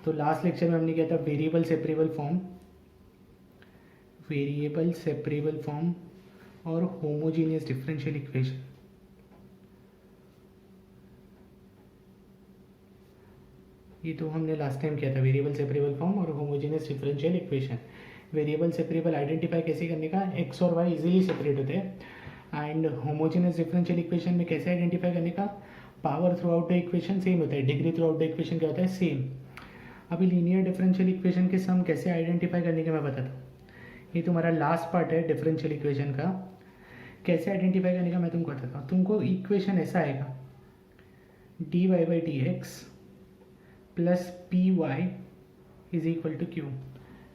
तो last lecture में हमने किया था वेरिएबल सेपरेबल फॉर्म और होमोजीनियस डिफरेंशियल इक्वेशन। ये तो हमने लास्ट टाइम किया था, वेरिएबल सेपरेबल फॉर्म और homogeneous differential equation. Variable separable identify कैसे करने का, एक्स और वाई इजीली सेपरेट होते हैं। एंड होमोजीनियस डिफरेंशियल इक्वेशन में कैसे आइडेंटिफाई करने का, power through out the equation same होता है, degree through out the equation क्या होता है, सेम। अभी लीनियर डिफरेंशियल इक्वेशन के सम कैसे आइडेंटिफाई करने के मैं बताता हूँ। ये तुम्हारा लास्ट पार्ट है डिफरेंशियल इक्वेशन का। कैसे आइडेंटिफाई करने का मैं तुमको बताता हूँ। तुमको इक्वेशन ऐसा आएगा, dy by D x plus P Y is equal to Q.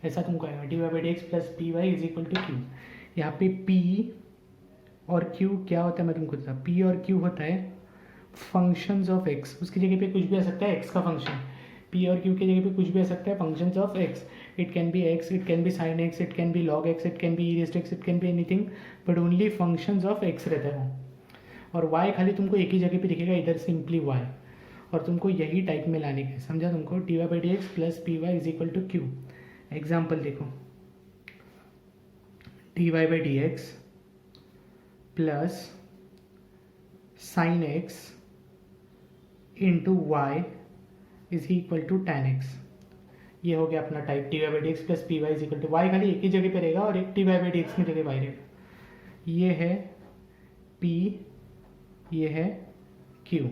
ऐसा तुमको आएगा, dy by D x plus P Y is equal to Q. यहाँ पे p और q क्या होता है मैं तुमको बताता हूँ। p और q होता है फंक्शंस ऑफ x, उसकी जगह पे कुछ भी आ सकता है x का फंक्शन। p और q की जगह पे कुछ भी आ सकता है functions of x। It can be x, it can be sine x, it can be log x, it can be E raised x, it can be anything, but only functions of x रहता है वो। और y खाली तुमको एक ही जगह पे दिखेगा, इधर सिंपली y। और तुमको यही टाइप में लाने का है, समझा तुमको। dy by D x plus P Y is equal to Q. Example देखो, dy by D x plus sine x into Y is equal to tan x। ये हो गया अपना type, dy by D x plus P Y is equal to, Y खाली एक ही जगह पे रहेगा और एक dy बाई डी एक्स में जगह वाई रहेगा। ये है p, ये है q।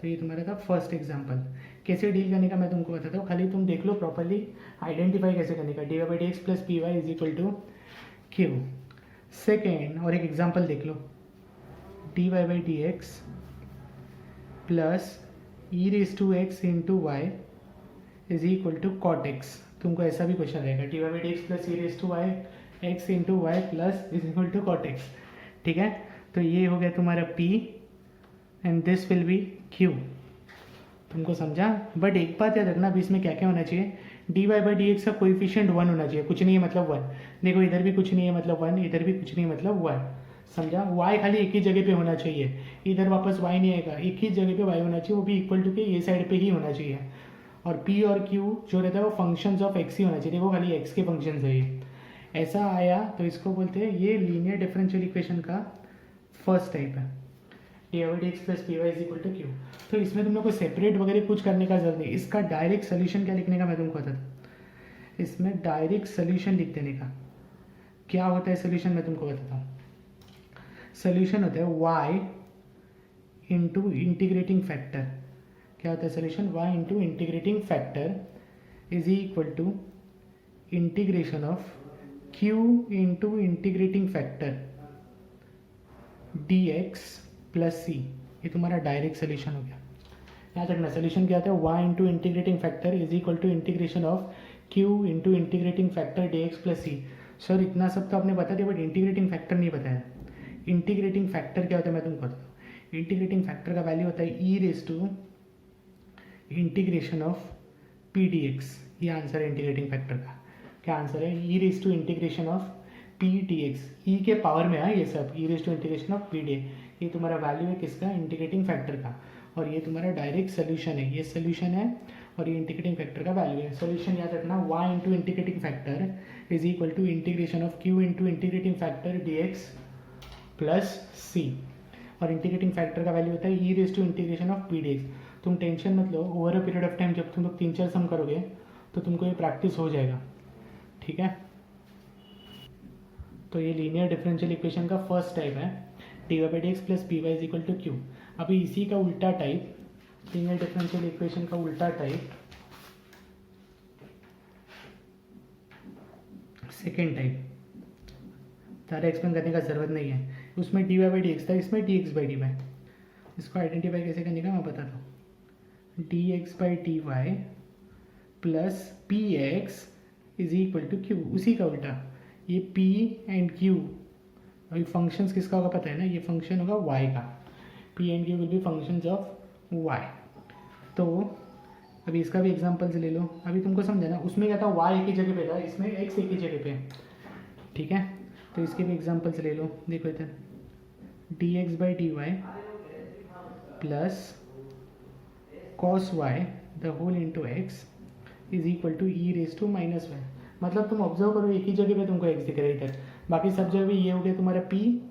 तो ये तुम्हारा था फर्स्ट एग्जाम्पल। कैसे डील करने का मैं तुमको बताता हूँ, खाली तुम देख लो प्रॉपरली आइडेंटिफाई कैसे करने का। dy by D x plus P Y is equal to Q. Second और एक एग्जाम्पल देख लो, dy by D x plus E raise to X into Y is equal to cot X. तुमको ऐसा भी क्वेश्चन रहेगा, dy by D x plus E raise to Y X into Y plus is equal to cot X. ठीक है, तो ये हो गया तुम्हारा p and this will be q। तुमको समझा। बट एक बात याद रखना, अभी इसमें क्या क्या होना चाहिए, dy बाई डी एक्स का कोइफिशिएंट 1 होना चाहिए, कुछ नहीं है मतलब 1। देखो इधर भी कुछ नहीं है मतलब 1, इधर भी कुछ नहीं है मतलब 1। समझा। y खाली एक ही जगह पे होना चाहिए, इधर वापस y नहीं आएगा, एक ही जगह पे y होना चाहिए, वो भी इक्वल टू के ये साइड पे ही होना चाहिए। और p और q जो रहता है वो फंक्शंस ऑफ x ही होना चाहिए। देखो खाली x के फंक्शंस है ये। ऐसा आया तो इसको बोलते हैं, ये लीनियर डिफरेंशियल इक्वेशन का फर्स्ट टाइप है, dy by D x plus P Y is equal to Q. तो इसमें तुम लोग को सेपरेट वगैरह कुछ करने का जरूरत नहीं। इसका डायरेक्ट सोल्यूशन क्या लिखने का मैं तुमको बताता हूँ। इसमें डायरेक्ट सोल्यूशन लिख देने का। क्या होता है सोल्यूशन मैं तुमको बताता हूँ। सोल्यूशन होता है y इंटू इंटीग्रेटिंग फैक्टर। क्या होता है solution, y into integrating factor is equal to integration of q into integrating factor dx plus c। ये तुम्हारा डायरेक्ट सोल्यूशन हो गया। याद रखना सोल्यूशन क्या होता है, y into integrating factor is equal to integration of q into integrating factor dx plus c। Sir इतना सब तो आपने बता दिया, बट इंटीग्रेटिंग फैक्टर नहीं बताया। इंटीग्रेटिंग फैक्टर क्या होता है मैं तुमको बताता हूँ। इंटीग्रेटिंग फैक्टर का वैल्यू होता है e raise to integration of p d x. ये आंसर है इंटीग्रेटिंग फैक्टर का। क्या आंसर है, e raise to integration of p d x. E के पावर में है ये सब, e raise to integration of p d x. ये तुम्हारा वैल्यू है किसका, इंटीग्रेटिंग फैक्टर का। और ये तुम्हारा डायरेक्ट सोल्यूशन है, ये सोल्यूशन है और ये इंटीग्रेटिंग फैक्टर का वैल्यू है। सोल्यूशन याद रखना, y into integrating factor is equal to integration of q into integrating factor dx plus c। और इंटीग्रेटिंग फैक्टर का वैल्यू होता है e raise to integration of p d x. तुम tension मत लो, over a period of time जब तुम लोग 3-4 सम करोगे तो तुमको ये प्रैक्टिस हो जाएगा। ठीक है, तो ये लीनियर डिफरेंशियल इक्वेशन का फर्स्ट टाइप है, dy by D x plus P Y is equal to Q. अभी इसी का उल्टा टाइप, लीनियर डिफरेंशियल इक्वेशन का उल्टा टाइप, सेकेंड टाइप, ज़्यादा एक्सप्लेन करने का ज़रूरत नहीं है। उसमें dy बाई डी एक्स था, इसमें dx बाई डी वाई। इसको आइडेंटिफाई कैसे करने का मैं बताता हूँ। dx by D Y plus P x is equal to Q. उसी का उल्टा, ये p एंड q, अभी फंक्शंस किसका होगा पता है ना, ये फंक्शन होगा y का। p and q will be functions of y। तो अभी इसका भी एग्जांपल्स ले लो। अभी तुमको समझा ना, उसमें क्या था, y एक ही जगह पे था, इसमें x एक ही जगह पे। ठीक है, तो इसके भी एग्जांपल्स ले लो। देखो इधर dx by D Y plus cos Y the whole into X is equal to E raise to minus Y. मतलब तुम ऑब्जर्व करो एक ही जगह पे तुमको एक्स दिख रहा है इधर, बाकी सब जगह ये हो गया तुम्हारा पी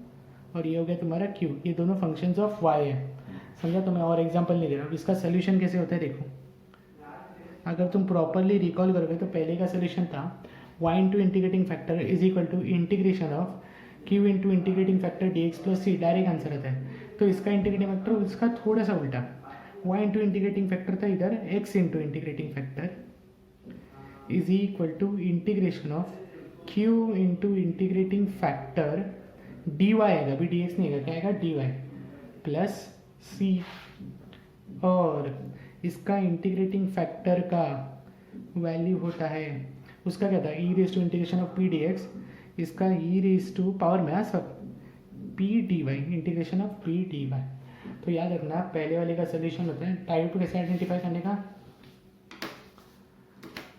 और ये हो गया तुम्हारा क्यू, ये दोनों फंक्शंस ऑफ वाई है। समझा? तो मैं और एग्जांपल नहीं दे रहा हूँ। इसका सोल्यूशन कैसे होता है देखो, अगर तुम प्रॉपरली रिकॉल करोगे तो पहले का सोल्यूशन था y into integrating factor is equal to integration of q into integrating factor dx plus C, direct answer आता है। तो इसका इंटीग्रेटिंग फैक्टर उसका थोड़ा सा उल्टा, y इंटू इंटीग्रेटिंग फैक्टर था इधर x into integrating factor is equal to integration of q into integrating factor dy आएगा, अभी dx नहीं आएगा, क्या आएगा dy प्लस c, और इसका इंटीग्रेटिंग फैक्टर का वैल्यू होता है उसका क्या था e raise to integration of p d x, इसका ई रेस टू पावर में सब p d y, integration of p d y. तो याद रखना पहले वाले का सोल्यूशन होता है टाइप टू कैसे आइडेंटिफाई करने का,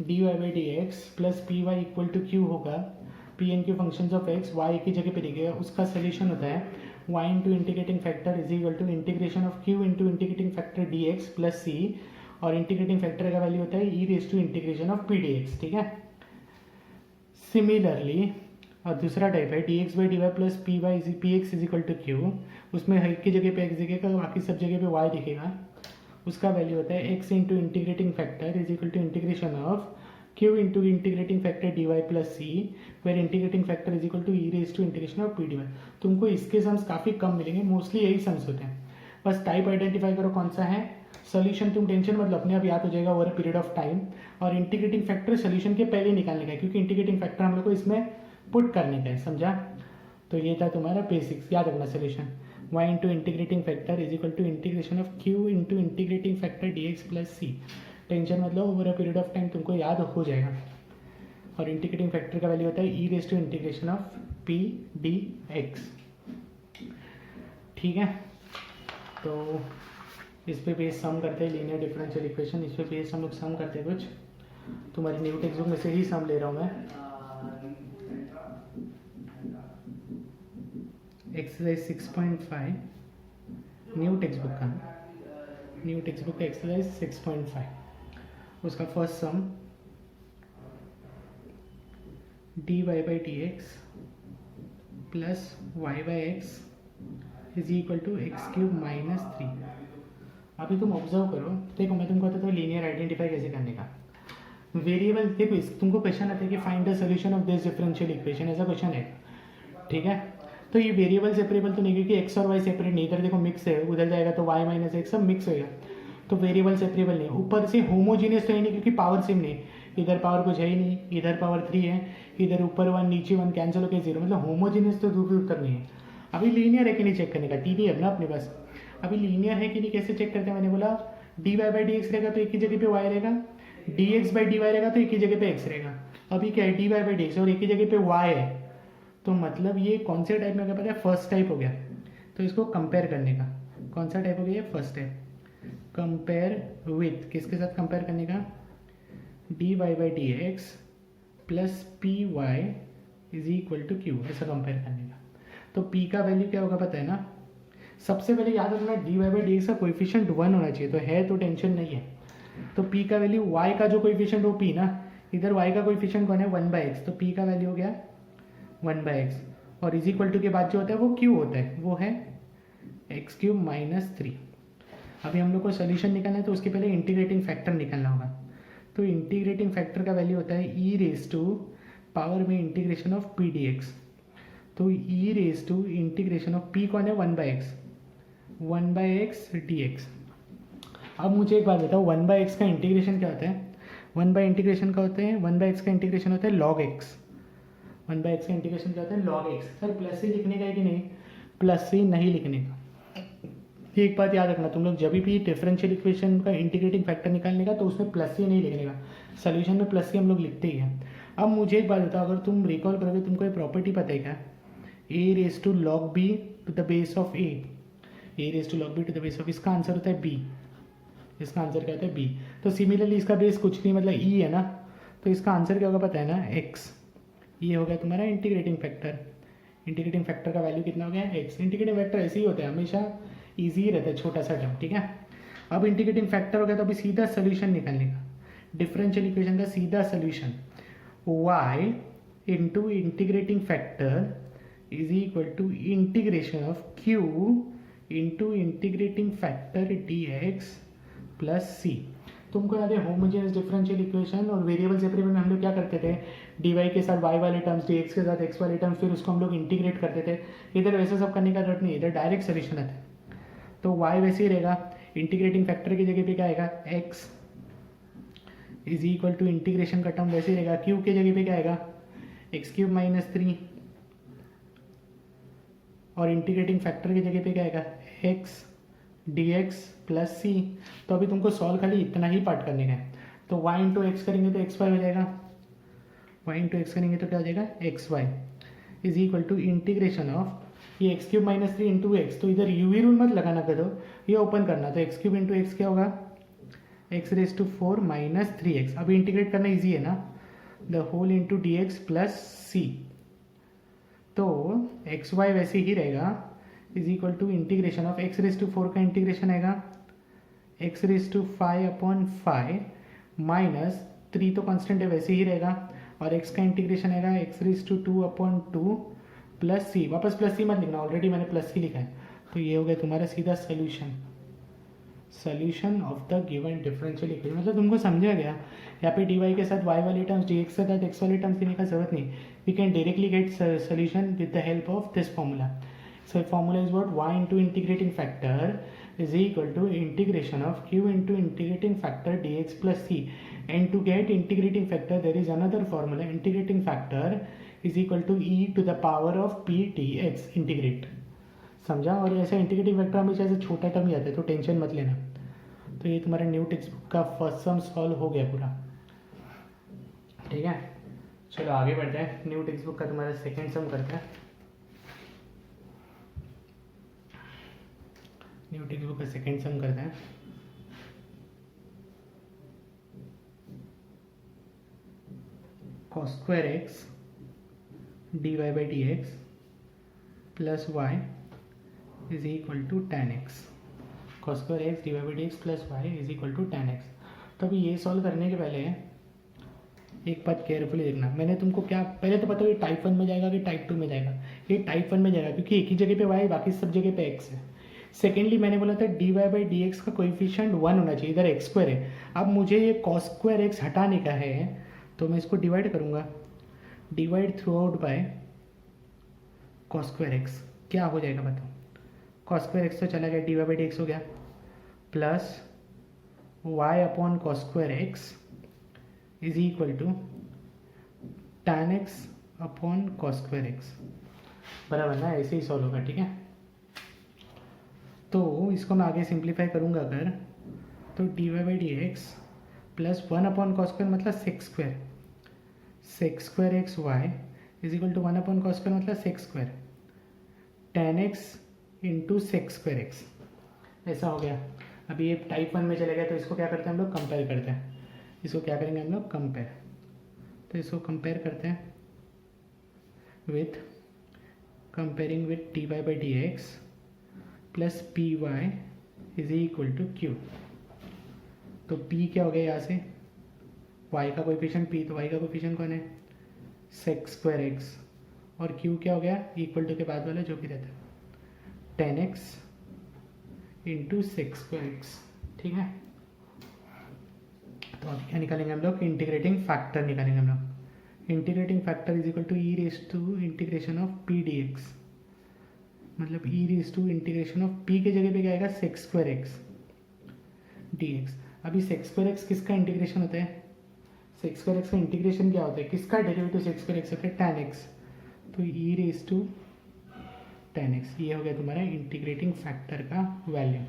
d y by D x plus P y equal to q होगा, p and q function of x y की जगह पे दिखेगा, उसका सोल्यूशन होता है y into integrating factor is equal to integration of q into integrating factor dx plus c, और integrating factor का वैल्यू होता है e raise to integration of p dx। ठीक है, सिमिलरली और दूसरा टाइप है dx by D Y plus P x is equal to q, उसमें हर की जगह पे x दिखेगा बाकी सब जगह पे y दिखेगा, उसका वैल्यू होता है x into integrating factor is equal to integration of q into integrating factor d Y plus c, where integrating factor is equal to E raise to integration of p d y. तुमको इसके sums काफ़ी कम मिलेंगे, mostly यही sums होते हैं। बस type identify करो कौन सा है, सोल्यूशन तुम टेंशन मतलब अपने आप याद हो जाएगा over a period of time, और इंटीग्रेटिंग फैक्टर सोल्यूशन के पहले निकालने का है क्योंकि इंटीग्रेटिंग फैक्टर हम लोग को इसमें पुट करने का है। समझा? तो ये था तुम्हारा बेसिक्स, याद रखना solution y into integrating factor is equal to integration of q into integrating factor dx plus c. Tension मतलब over a period of time तुमको याद हो जाएगा, और इंटीग्रेटिंग फैक्टर का वैल्यू होता है e raise to integration of p d x. ठीक है, तो इस पे बेस सम करते हैं लीनियर डिफरेंशियल इक्वेशन, इस पे बेस हम लोग सम करते हैं कुछ, तुम्हारी न्यू टेक्स्ट बुक में से ही सम ले रहा हूँ मैं। एक्सरसाइज 6.5 न्यू टेक्स्ट बुक का, न्यू टेक्स्ट बुक का एक्सरसाइज 6.5, उसका first sum d y by D x plus y by x is equal to x cube minus 3। अभी तुम ऑब्जर्व करो, देखो मैं तुमको बताता हूँ लीनियर आइडेंटिफाई कैसे करने का। वेरिएबल देखो, तुमको क्वेश्चन आता है कि find the solution of this differential equation, ऐसा क्वेश्चन है। ठीक है, तो ये वेरिएबल सेपरेबल तो नहीं क्योंकि एक्स और वाई सेपरेट नहीं, इधर देखो मिक्स है, उधर जाएगा तो वाई माइनस एक्स सब मिक्स होगा, तो वेरिएबल सेपरेबल नहीं। ऊपर से होमोजीनियस तो है नहीं क्योंकि पावर सेम नहीं, इधर पावर कुछ है ही नहीं, इधर पावर 3 है, इधर ऊपर 1 नीचे 1 कैंसिल होकर 0, मतलब होमोजीनियस तो दूर दूर तक नहीं है। अभी लीनियर है कि नहीं चेक करने का, टी है ना अपने पास, अभी लीनियर है कि नहीं कैसे चेक करते हैं, मैंने बोला d y by D x रहेगा तो एक ही जगह पे वाई रहेगा, d x by D y रहेगा तो एक ही जगह पे एक्स रहेगा। अभी क्या है, d y by D x और एक ही जगह पे वाई है, तो मतलब ये कौन से टाइप में हो गया पता है, फर्स्ट टाइप हो गया। तो इसको कंपेयर करने का, कौन सा टाइप हो गया ये, फर्स्ट टाइप। कंपेयर विथ किसके साथ कंपेयर करने का, d y by D x plus P Y is equal to Q, ऐसा कंपेयर करने का। तो p का वैल्यू क्या होगा पता है ना, सबसे पहले याद रखना d y by D x का कोएफिशिएंट 1 होना चाहिए, तो है तो टेंशन नहीं है। तो p का वैल्यू y का जो कोएफिशिएंट वो p ना, इधर y का कोएफिशिएंट कौन है 1/x, तो p का वैल्यू हो गया 1/x, और इज इक्वल टू के बाद जो होता है वो q होता है, वो है एक्स क्यूब माइनस 3। अभी हम लोग को सोल्यूशन निकालना है तो उसके पहले इंटीग्रेटिंग फैक्टर निकालना होगा। तो इंटीग्रेटिंग फैक्टर का वैल्यू होता है ई रेस टू पावर में integration of p d x, तो e raise to integration of p कौन है 1/x डी एक्स। अब मुझे एक बात बताओ 1/x का इंटीग्रेशन क्या होता है, 1/इंटीग्रेशन का होता है 1/x का इंटीग्रेशन होता है log x, 1/x का इंटीग्रेशन क्या होता है log x। सर प्लस से लिखने का है कि नहीं, प्लस से नहीं लिखने का। एक बात याद रखना, तुम लोग जब भी डिफरेंशियल इक्वेशन का इंटीग्रेटिंग फैक्टर निकालने का तो उसमें प्लस से नहीं लिखने का, सोल्यूशन में प्लस से हम लोग लिखते ही हैं। अब मुझे एक बात बताओ, अगर तुम रिकॉल करोगे तुमको ये प्रॉपर्टी पता है क्या, a raise to log b to the base of a raise to log b to the base of, इसका आंसर होता है b, इसका आंसर क्या होता है b। तो सिमिलरली इसका बेस कुछ नहीं मतलब e है ना, तो इसका आंसर क्या होगा पता है ना x। ये हो गया तुम्हारा इंटीग्रेटिंग फैक्टर, इंटीग्रेटिंग फैक्टर का वैल्यू कितना हो गया x। इंटीग्रेटिंग फैक्टर ऐसे ही होता है, हमेशा ईजी ही रहता है, छोटा सा टर्म। ठीक है, अब इंटीग्रेटिंग फैक्टर हो गया तो अभी सीधा सोल्यूशन निकालने का, डिफरेंशियल इक्वेशन का सीधा solution y into integrating factor is equal to integration of q into integrating factor dx plus c। तुमको याद है होमोजेनियस डिफरेंशियल इक्वेशन और वेरिएबल सेपरेबल में हम लोग क्या करते थे, dy के साथ y वाले टर्म्स, dx के साथ x वाले टर्म्स, फिर उसको हम लोग इंटीग्रेट करते थे। इधर वैसे सब करने का जरूरत नहीं, इधर डायरेक्ट सोल्यूशन आता है। तो y वैसे ही रहेगा, इंटीग्रेटिंग फैक्टर की जगह पे क्या आएगा x is equal to integration का टर्म वैसे ही रहेगा, q के जगह पे क्या आएगा एक्स क्यूब माइनस 3 और इंटीग्रेटिंग फैक्टर की जगह पे क्या आएगा x dx प्लस सी। तो अभी तुमको सॉल्व खाली इतना ही पार्ट करने का है। तो y इंटू एक्स करेंगे तो एक्स वाई हो जाएगा, y इंटू एक्स करेंगे तो क्या हो जाएगा x y is equal to integration of ये x cube minus 3 into x. तो इधर यू रूल मत लगाना करो, ये ओपन करना। तो एक्स क्यूब इंटू एक्स क्या होगा x raise to 4 minus 3x। अभी इंटीग्रेट करना ईजी है ना, the whole into d x plus c. तो एक्स वाई वैसे ही रहेगा is equal to integration of x raise to 4 का इंटीग्रेशन आएगा x raise to 5 upon 5 minus 3 तो कांस्टेंट है वैसे ही रहेगा, और x का इंटीग्रेशन आएगा x raise to 2 upon 2 plus c. वापस प्लस सी मत लिखना, ऑलरेडी मैंने प्लस सी लिखा है। तो ये हो गया तुम्हारा सीधा solution of the given differential equation. मतलब तुमको समझा गया, यहाँ पे dy के साथ y वाले टर्म्स, dx के साथ x वाले टर्म्स लेने का जरूरत नहीं। We can directly get solution with the help of this formula. So formula is what, y into integrating factor is equal to integration of q into integrating factor dx plus c. And to get integrating factor there is another formula, integrating factor is equal to e to the power of p dx, integrate। समझा। और ऐसा integrating factor हमेशा ऐसे छोटा term ही आता है, तो tension मत लेना। तो ये तुम्हारा न्यू टेक्स्ट बुक का फर्स्ट सम सॉल्व हो गया पूरा, ठीक है। चलो आगे बढ़ते हैं, न्यू टेक्स्ट बुक का तुम्हारा सेकेंड सम करते हैं। न्यू टेक्स्ट बुक का सेकेंड सम करते हैं। cos square x d y by D x plus y is equal to tan x। cos square x d y by D x plus y is equal to tan x। तो अभी ये solve करने के पहले एक बात carefully देखना। मैंने तुमको क्या पहले तो पता है टाइप 1 में जाएगा कि टाइप 2 में जाएगा। ये टाइप 1 में जाएगा क्योंकि एक ही जगह पे y, बाकी सब जगह पे x है। सेकेंडली मैंने बोला था d y by D x का कोएफिशिएंट 1 होना चाहिए, इधर एक्स स्क्वायर है। अब मुझे ये cos स्क्वायर एक्स हटाने का है, तो मैं इसको डिवाइड करूँगा, divide through out by cos square x. क्या हो जाएगा बताओ, cos स्क्वायर एक्स तो चला गया, d y by D x हो गया, plus y upon cos square x is equal to tan x upon cos square x. बराबर ना, ऐसे ही सॉल्व होगा, ठीक है। तो इसको मैं आगे सिंप्लीफाई करूँगा अगर, तो d y by D x plus 1 upon cos square मतलब sec square x y is equal to 1 upon cos square मतलब sec square tan x into sec square x. ऐसा हो गया। अभी ये टाइप 1 में चले गया, तो इसको क्या करते हैं हम लोग, कंपेयर करते हैं। इसको क्या करेंगे हम लोग, कंपेयर। तो इसको कंपेयर करते हैं with, comparing with d y by D x plus P Y is equal to Q. तो p क्या हो गया यहाँ से, y का कोएफिशिएंट p, तो y का कोएफिशिएंट कौन है, सेक्स स्क्वायर एक्स, और q क्या हो गया, इक्वल टू के बाद वाला जो भी रहता है tan x into sec square x, ठीक है। तो अभी क्या निकालेंगे हम लोग, इंटीग्रेटिंग फैक्टर निकालेंगे हम लोग। Integrating factor is equal to e raise to integration of p d x, मतलब e raise to integration of p के जगह पे क्या आएगा, sec square x d x. अभी सेक्स स्क्वायर एक्स किसका इंटीग्रेशन होता है, सेक्स स्क्वायर एक्स का इंटीग्रेशन क्या होता है, किसका डेरिवेटिव सेक्स स्क्वायर एक्स होता है, tan x। तो e raise to tan x, ये हो गया तुम्हारा इंटीग्रेटिंग फैक्टर का वैल्यू।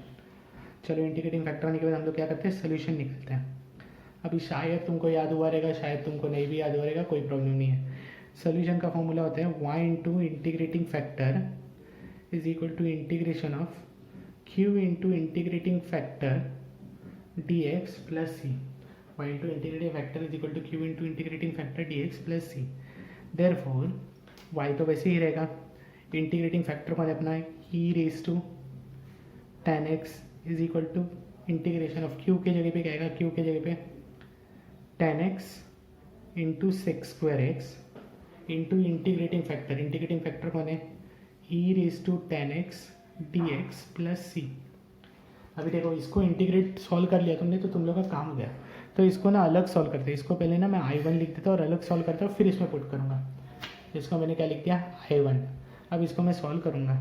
चलो इंटीग्रेटिंग फैक्टर आने के बाद हम लोग क्या करते हैं, सोल्यूशन निकालते हैं। अभी शायद तुमको याद हुआ रहेगा, शायद तुमको नहीं भी याद हुआ रहेगा, कोई प्रॉब्लम नहीं है। सोल्यूशन का फॉर्मूला होता है y into integrating factor is equal to integration of q into integrating factor dx plus c. y into integrating factor is equal to q into integrating factor dx plus c. Therefore y तो वैसे ही रहेगा, integrating factor कौन है अपना, e raise to tan x is equal to integration of q के जगह पे क्या आएगा, q के जगह पे 10x into sec square x into integrating factor कौन है, e raise to 10x dx plus c. अभी देखो इसको इंटीग्रेट सॉल्व कर लिया तुमने तो तुम लोग का काम हो गया। तो इसको ना अलग सॉल्व करते हैं, इसको पहले ना मैं I1 लिख देता हूँ और अलग सॉल्व करता हूँ, फिर इसमें पुट करूँगा। इसको मैंने क्या लिख दिया, I1। अब इसको मैं सॉल्व करूँगा,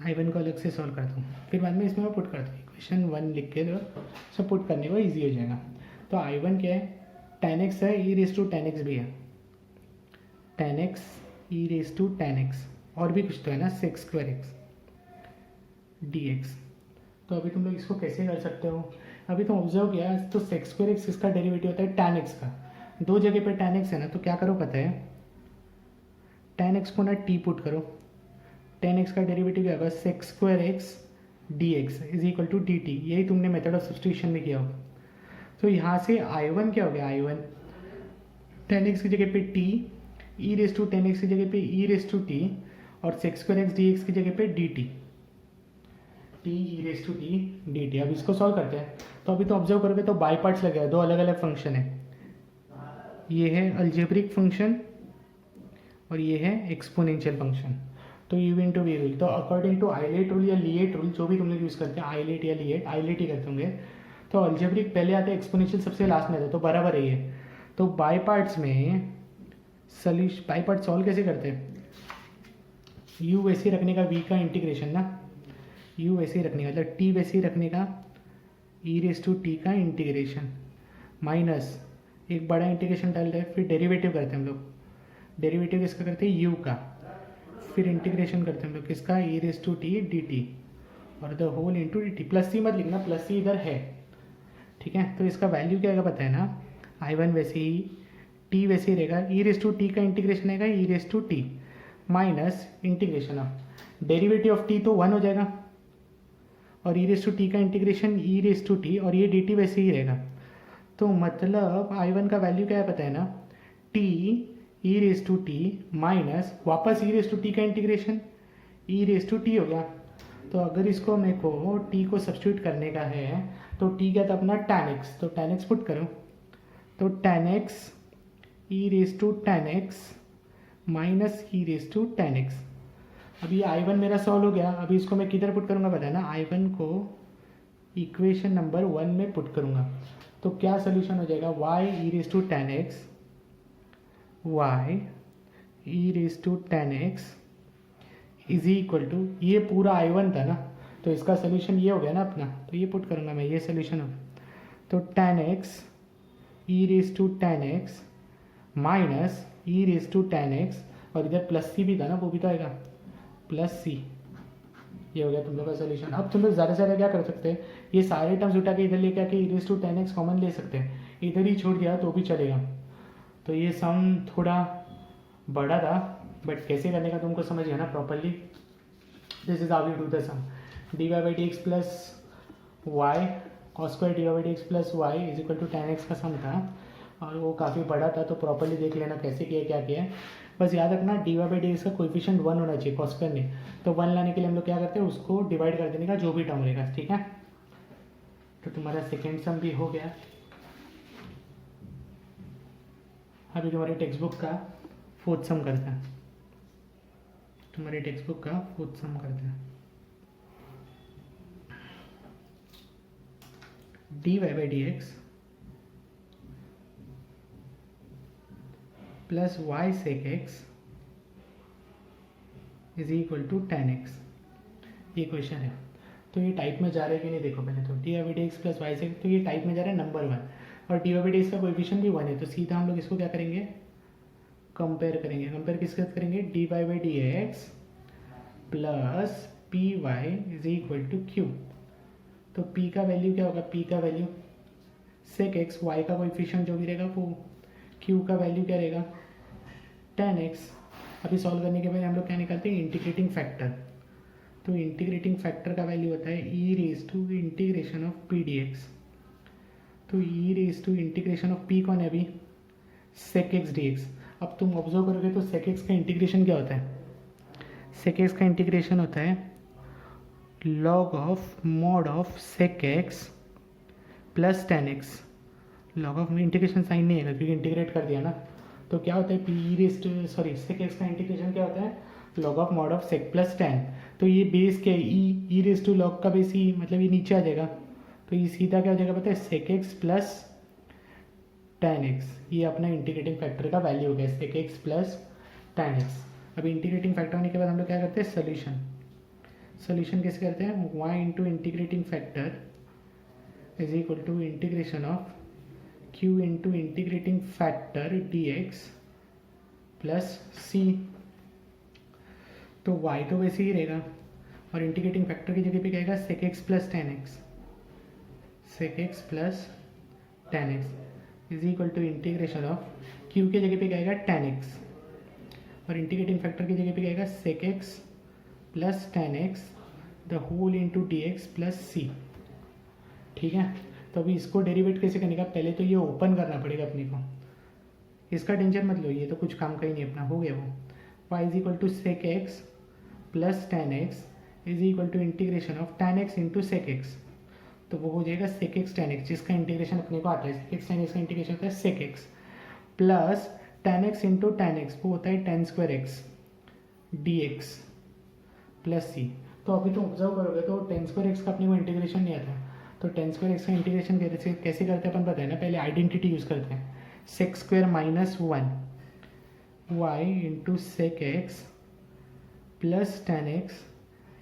I1 को अलग से सॉल्व करता हूँ, फिर बाद में इसमें मैं पुट करता हूँ। इक्वेशन 1 लिख के तो सब पुट करने को ईजी हो जाएगा। तो I1 क्या है, 10x है, ई रेज टू 10x भी है, 10x E raise to 10x और भी कुछ तो है ना, सेक्स स्क्वायर एक्स dx। तो अभी तुम लोग इसको कैसे कर सकते हो, अभी तुम ऑब्जर्व किया तो सेक्स स्क्वायर एक्स किसका डेरिवेटिव होता है, tan x का। दो जगह पे tan x है ना, तो क्या करो पता है, tan x को ना t पुट करो, tan x का डेरिवेटिव क्या होगा, sec square x dx is equal to dt। यही तुमने मेथड ऑफ सब्स्टिट्यूशन में किया होगा। तो यहाँ से I1 क्या हो गया, I1 tan x की जगह पे t, e raise to 10x की जगह पे ई रेज टू t और सेक्स स्क्वायर एक्स dx की जगह पे dt, t e raise to t dt। अब इसको सॉल्व करते हैं। तो अभी तो ऑब्जर्व करोगे तो बाई पार्ट्स लगे हैं, दो अलग अलग फंक्शन है, ये है अलजेब्रिक फंक्शन और ये है एक्सपोनेंशियल फंक्शन। तो यू इंटू वी रूल, तो अकॉर्डिंग टू आइलेट रूल या लिएट रूल, जो भी तुम लोग यूज़ करते हैं, आइलेट या लिएट, आइलेट ही करते होंगे, तो अलजेब्रिक पहले आते हैं, एक्सपोनेंशियल सबसे लास्ट में आता है, तो बराबर है ये। तो बाई पार्ट्स में सॉल्यूशन, बाई पार्ट सॉल्व कैसे करते हैं, u वैसे ही रखने का, v का इंटीग्रेशन ना, u वैसे ही रखने का, मतलब t वैसे ही रखने का, e रेज टू t का इंटीग्रेशन माइनस एक बड़ा इंटीग्रेशन डालते हैं, फिर डेरिवेटिव करते हैं हम लोग, डेरिवेटिव किसका करते हैं, u का, फिर इंटीग्रेशन करते हैं हम लोग किसका, e raise to t dt और the whole into dt। Plus c मत लिखना, प्लस सी इधर है, ठीक है। तो इसका वैल्यू क्या आएगा पता है ना, I1 वैसे ही, t वैसे ही रहेगा, e रेज टू t का इंटीग्रेशन आएगा e raise to t minus integration of derivative of t तो 1 हो जाएगा और ई रेज टू टी का integration e raise to t और ये डी टी वैसे ही रहेगा। तो मतलब I1 का वैल्यू क्या है पता है ना, t e raise to t minus वापस ई रेज टू टी का integration e raise to t हो गया। तो अगर इसको मेरे को टी को सब्स्टिट्यूट करने का है तो टी क्या था अपना tan x, तो tan x पुट करो, तो tan x e raise to tan x minus e raise to tan x। अभी I1 मेरा सॉल्व हो गया, अभी इसको मैं किधर पुट करूँगा पता है ना, I1 को इक्वेशन नंबर 1 में पुट करूँगा। तो क्या सोल्यूशन हो जाएगा, y e raise to tan x, y e raise to tan x is equal to, ये पूरा I1 था ना, तो इसका सोल्यूशन ये हो गया ना अपना, तो ये पुट करूँगा मैं, ये सोल्यूशन हो, तो tan x e raise to tan x minus e raise to tan x और इधर प्लस सी भी था ना, वो भी तो आएगा प्लस सी। ये हो गया तुम लोग का सोल्यूशन। अब तुम लोग ज़्यादा से ज़्यादा क्या कर सकते हैं, ये सारे टर्म्स उठा के इधर लेके आके e raise to tan x common ले सकते हैं, इधर ही छोड़ दिया तो भी चलेगा। तो ये सम थोड़ा बड़ा था, बट कैसे करने का तुमको समझ गया ना properly. This is how you do the sum, d y by D x plus y cos square d y by D x plus y is equal to tan x का सम था और वो काफ़ी बड़ा था, तो प्रॉपरली देख लेना कैसे किया क्या किया है। बस याद रखना d y by D x का कोएफिशिएंट 1 होना चाहिए कॉस स्क्वायर में, तो 1 लाने के लिए हम लोग क्या करते हैं, उसको डिवाइड कर देने का जो भी टर्म रहेगा, ठीक है। तो तुम्हारा सेकेंड सम भी हो गया। अभी तुम्हारी टेक्स्ट बुक का फोर्थ सम करते हैं, तुम्हारी टेक्स्ट बुक का फोर्थ सम करते हैं। D y by D x plus y sec x is equal to tan x, ये क्वेश्चन है। तो ये टाइप में जा रहा है कि नहीं देखो पहले, तो d y by D x plus y sec, तो ये टाइप में जा रहा है नंबर 1 और d y by D x का कोएफिशिएंट भी 1 है, तो सीधा हम लोग इसको क्या करेंगे, कंपेयर करेंगे। कंपेयर किसके साथ करेंगे, d y by D x plus P Y is equal to Q. तो p का वैल्यू क्या होगा, p का वैल्यू सेक एक्स, y का कोएफिशिएंट जो भी रहेगा वो, q का वैल्यू क्या रहेगा tan x। अभी सॉल्व करने के बाद हम लोग क्या निकालते हैं, इंटीग्रेटिंग फैक्टर। तो इंटीग्रेटिंग फैक्टर का वैल्यू होता है e raise to integration of p dx। तो e raise to integration of p कौन है अभी, sec x dx। अब तुम ऑब्जर्व करोगे तो sec x का इंटीग्रेशन क्या होता है, sec x का इंटीग्रेशन होता है log of mod of sec x plus tan x, log of में इंटीग्रेशन साइन नहीं है क्योंकि इंटीग्रेट कर दिया ना, तो क्या होता है p rest sorry sec x का इंटीग्रेशन क्या होता है log of mod of sec plus tan. तो ये बेस क्या है ई रेस टू लॉग का बेस ई, मतलब ये नीचे आ जाएगा, तो ये सीधा क्या हो जाएगा पता है sec x plus tan x, ये अपना इंटीग्रेटिंग फैक्टर का वैल्यू हो गया sec x plus tan x. अभी इंटीग्रेटिंग फैक्टर होने के बाद हम लोग क्या करते हैं सोल्यूशन, सोल्यूशन कैसे करते हैं y into integrating factor is equal to integration of q into integrating factor dx plus c। तो y तो वैसे ही रहेगा और इंटीग्रेटिंग फैक्टर की जगह पे क्या आएगा sec x plus tan x, sec x plus tan x is equal to integration of q के जगह पे क्या आएगा टेन एक्स और इंटीग्रेटिंग फैक्टर की जगह पे क्या आएगा sec x plus tan x the whole into d x plus c. ठीक है, तो अभी इसको डेरिवेट कैसे करने का, पहले तो ये ओपन करना पड़ेगा अपने को, इसका टेंशन मत लो, ये तो कुछ काम का ही नहीं अपना, हो गया वो। y is equal to sec x plus tan x is equal to integration of tan x into sec x, तो वो हो जाएगा सेक एक्स टेन एक्स जिसका इंटीग्रेशन अपने को आता है, सेक एक्स टेन एक्स का इंटीग्रेशन होता है sec x plus tan x into tan x वो होता है tan square x d x plus c. तो अभी तो ऑब्जर्व करोगे तो टेन स्क्वायर एक्स का अपने को इंटीग्रेशन नहीं आता, तो टेन स्क्वायर एक्स का इंटीग्रेशन कैसे करते हैं अपन पता है ना, पहले आइडेंटिटी यूज़ करते हैं sec square minus one y into sec x plus tan x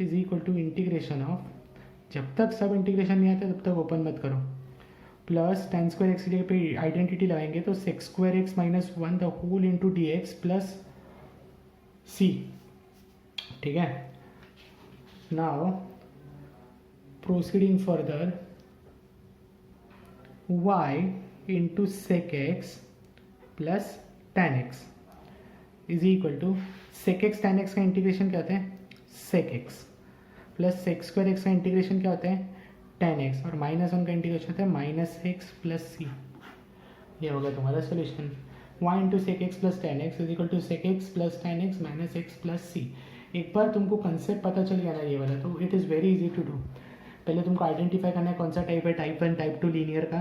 is equal to integration of, जब तक सब इंटीग्रेशन नहीं आता तब तक ओपन मत करो, प्लस टेन स्क्वायर एक्स की जगह पे आइडेंटिटी लगाएंगे तो sec square x minus one the whole into d x plus c. ठीक है, now proceeding further y into sec x plus tan x is equal to sec x tan x का integration क्या होता है sec x plus sec square x का integration क्या होता है tan x और माइनस वन का इंटीग्रेशन होता है माइनस एक्स प्लस सी। ये हो गया तुम्हारा solution, y into sec x plus tan x is equal to sec x plus tan x minus x plus c. एक बार तुमको कंसेप्ट पता चल गया ना ये वाला तो it is very easy to do. पहले तुमको आइडेंटिफाई करना है कौन सा टाइप है, type one type two linear का।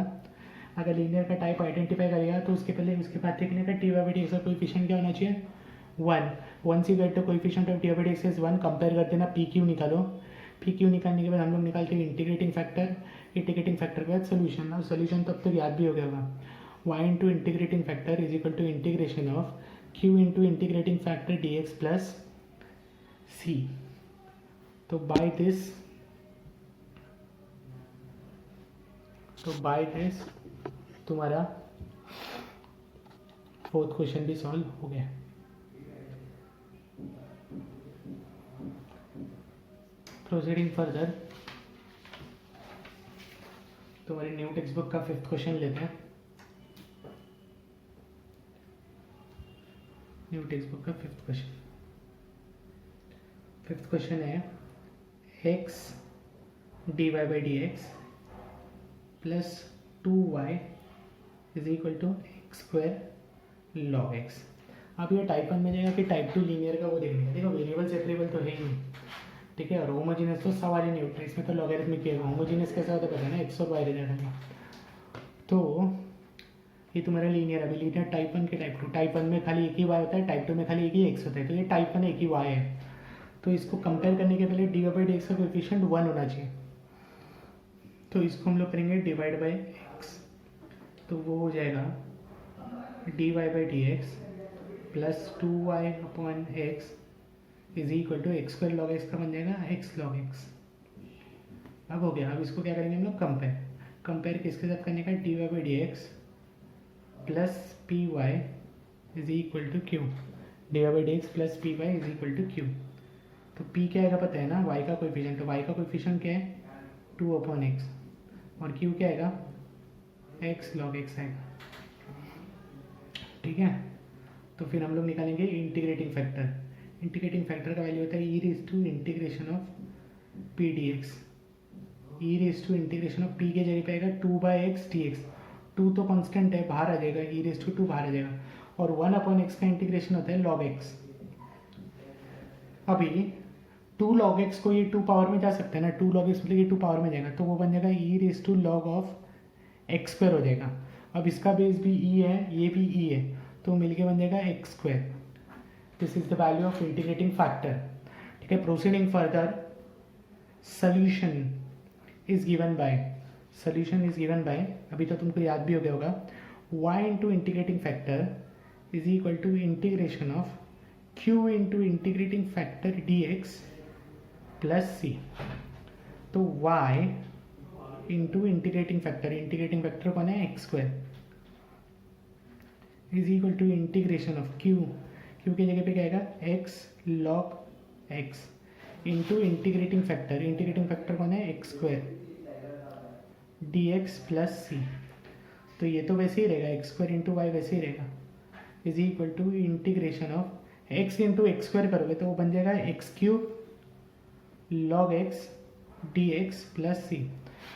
अगर लीनियर का टाइप आइडेंटिफाई करेगा तो उसके बाद देखने का टी बाई डी एक्स का कोएफिशिएंट क्या होना चाहिए वन, वन से get coefficient of t by D x is one, compare कर देना पी क्यू निकालो, पी क्यू निकालने के बाद हम लोग निकालते हैं इंटीग्रेटिंग फैक्टर, इंटीग्रेटिंग फैक्टर के बाद सोल्यूशन। और सोल्यूशन तब तक याद भी हो गया होगा y into integrating factor is equal to integration of q into integrating factor d x plus c. तो बाय दिस तुम्हारा फोर्थ क्वेश्चन भी सॉल्व हो गया। प्रोसीडिंग फर्दर तुम्हारी न्यू टेक्स्ट बुक का फिफ्थ क्वेश्चन लेते हैं। न्यू टेक्स्ट बुक का फिफ्थ क्वेश्चन है x dy by D x plus two y is equal to x square log x. अब ये टाइप वन में जाएगा कि टाइप टू लीनियर का वो देखेंगे। देखो वेरिएबल सेपरेबल तो है ही नहीं, ठीक है, और होमोजीनियस तो सवाल ही नहीं उठता, इसमें तो लॉगरिथमिक है। होमोजीनियस कैसा होता है पता है ना, एक्स और वाई रिजल्ट है। तो ये तुम्हारा लीनियर, अभी लीनियर टाइप वन के टाइप टू, टाइप वन में खाली एक ही वाई होता है, टाइप टू में खाली एक ही एक्स होता है, तो ये टाइप वन एक ही वाई है। तो इसको कंपेयर करने के पहले डी बाई डी एक्स का कोएफिशिएंट वन होना चाहिए, तो इसको हम लोग करेंगे डिवाइड बाई एक्स, तो वो हो जाएगा d y by D x plus two y upon x is equal to x square log x का बन जाएगा एक्स लॉग एक्स। अब हो गया, अब इसको क्या करेंगे हम लोग कंपेयर किसके साथ करने का, d y by D x plus P Y is equal to q, d y by D x plus P Y is equal to Q. तो p क्या आएगा पता है ना, y का कोएफिशिएंट, तो y का कोएफिशिएंट क्या है टू अपॉन एक्स और q क्या आएगा x लॉग एक्स आएगा। ठीक है, तो फिर हम लोग निकालेंगे इंटीग्रेटिंग फैक्टर। इंटीग्रेटिंग फैक्टर का वैल्यू होता है e raise to integration of p d x, e raise to integration of p के जगह पे आएगा two by x d x, two तो कॉन्स्टेंट है बाहर आ जाएगा, ई रेज टू टू बाहर आ जाएगा, और वन अपॉन एक्स का इंटीग्रेशन होता है लॉग एक्स। अभी टू लॉग एक्स को ये टू पावर में जा सकता है ना, टू लॉग एक्स मतलब ये टू पावर में जाएगा, तो वो बन जाएगा e raise to log of x square हो जाएगा। अब इसका बेस भी ई है, ये भी ई है, तो मिलके बन जाएगा x square. This is the value of integrating factor. ठीक है, proceeding further, solution is given by अभी तो तुमको याद भी हो गया होगा, y into integrating factor is equal to integration of q into integrating factor dx plus c। तो y इंटू इंटीग्रेटिंग फैक्टर कौन है, x square, is equal to integration of q की जगह पे क्या आएगा, x log x into integrating factor कौन है, x square dx plus c. तो ये तो वैसे ही रहेगा, एक्स स्क्वायर इंटू वाई वैसे ही रहेगा, is equal to integration of x into x square करोगे तो वो बन जाएगा x cube log x dx plus c.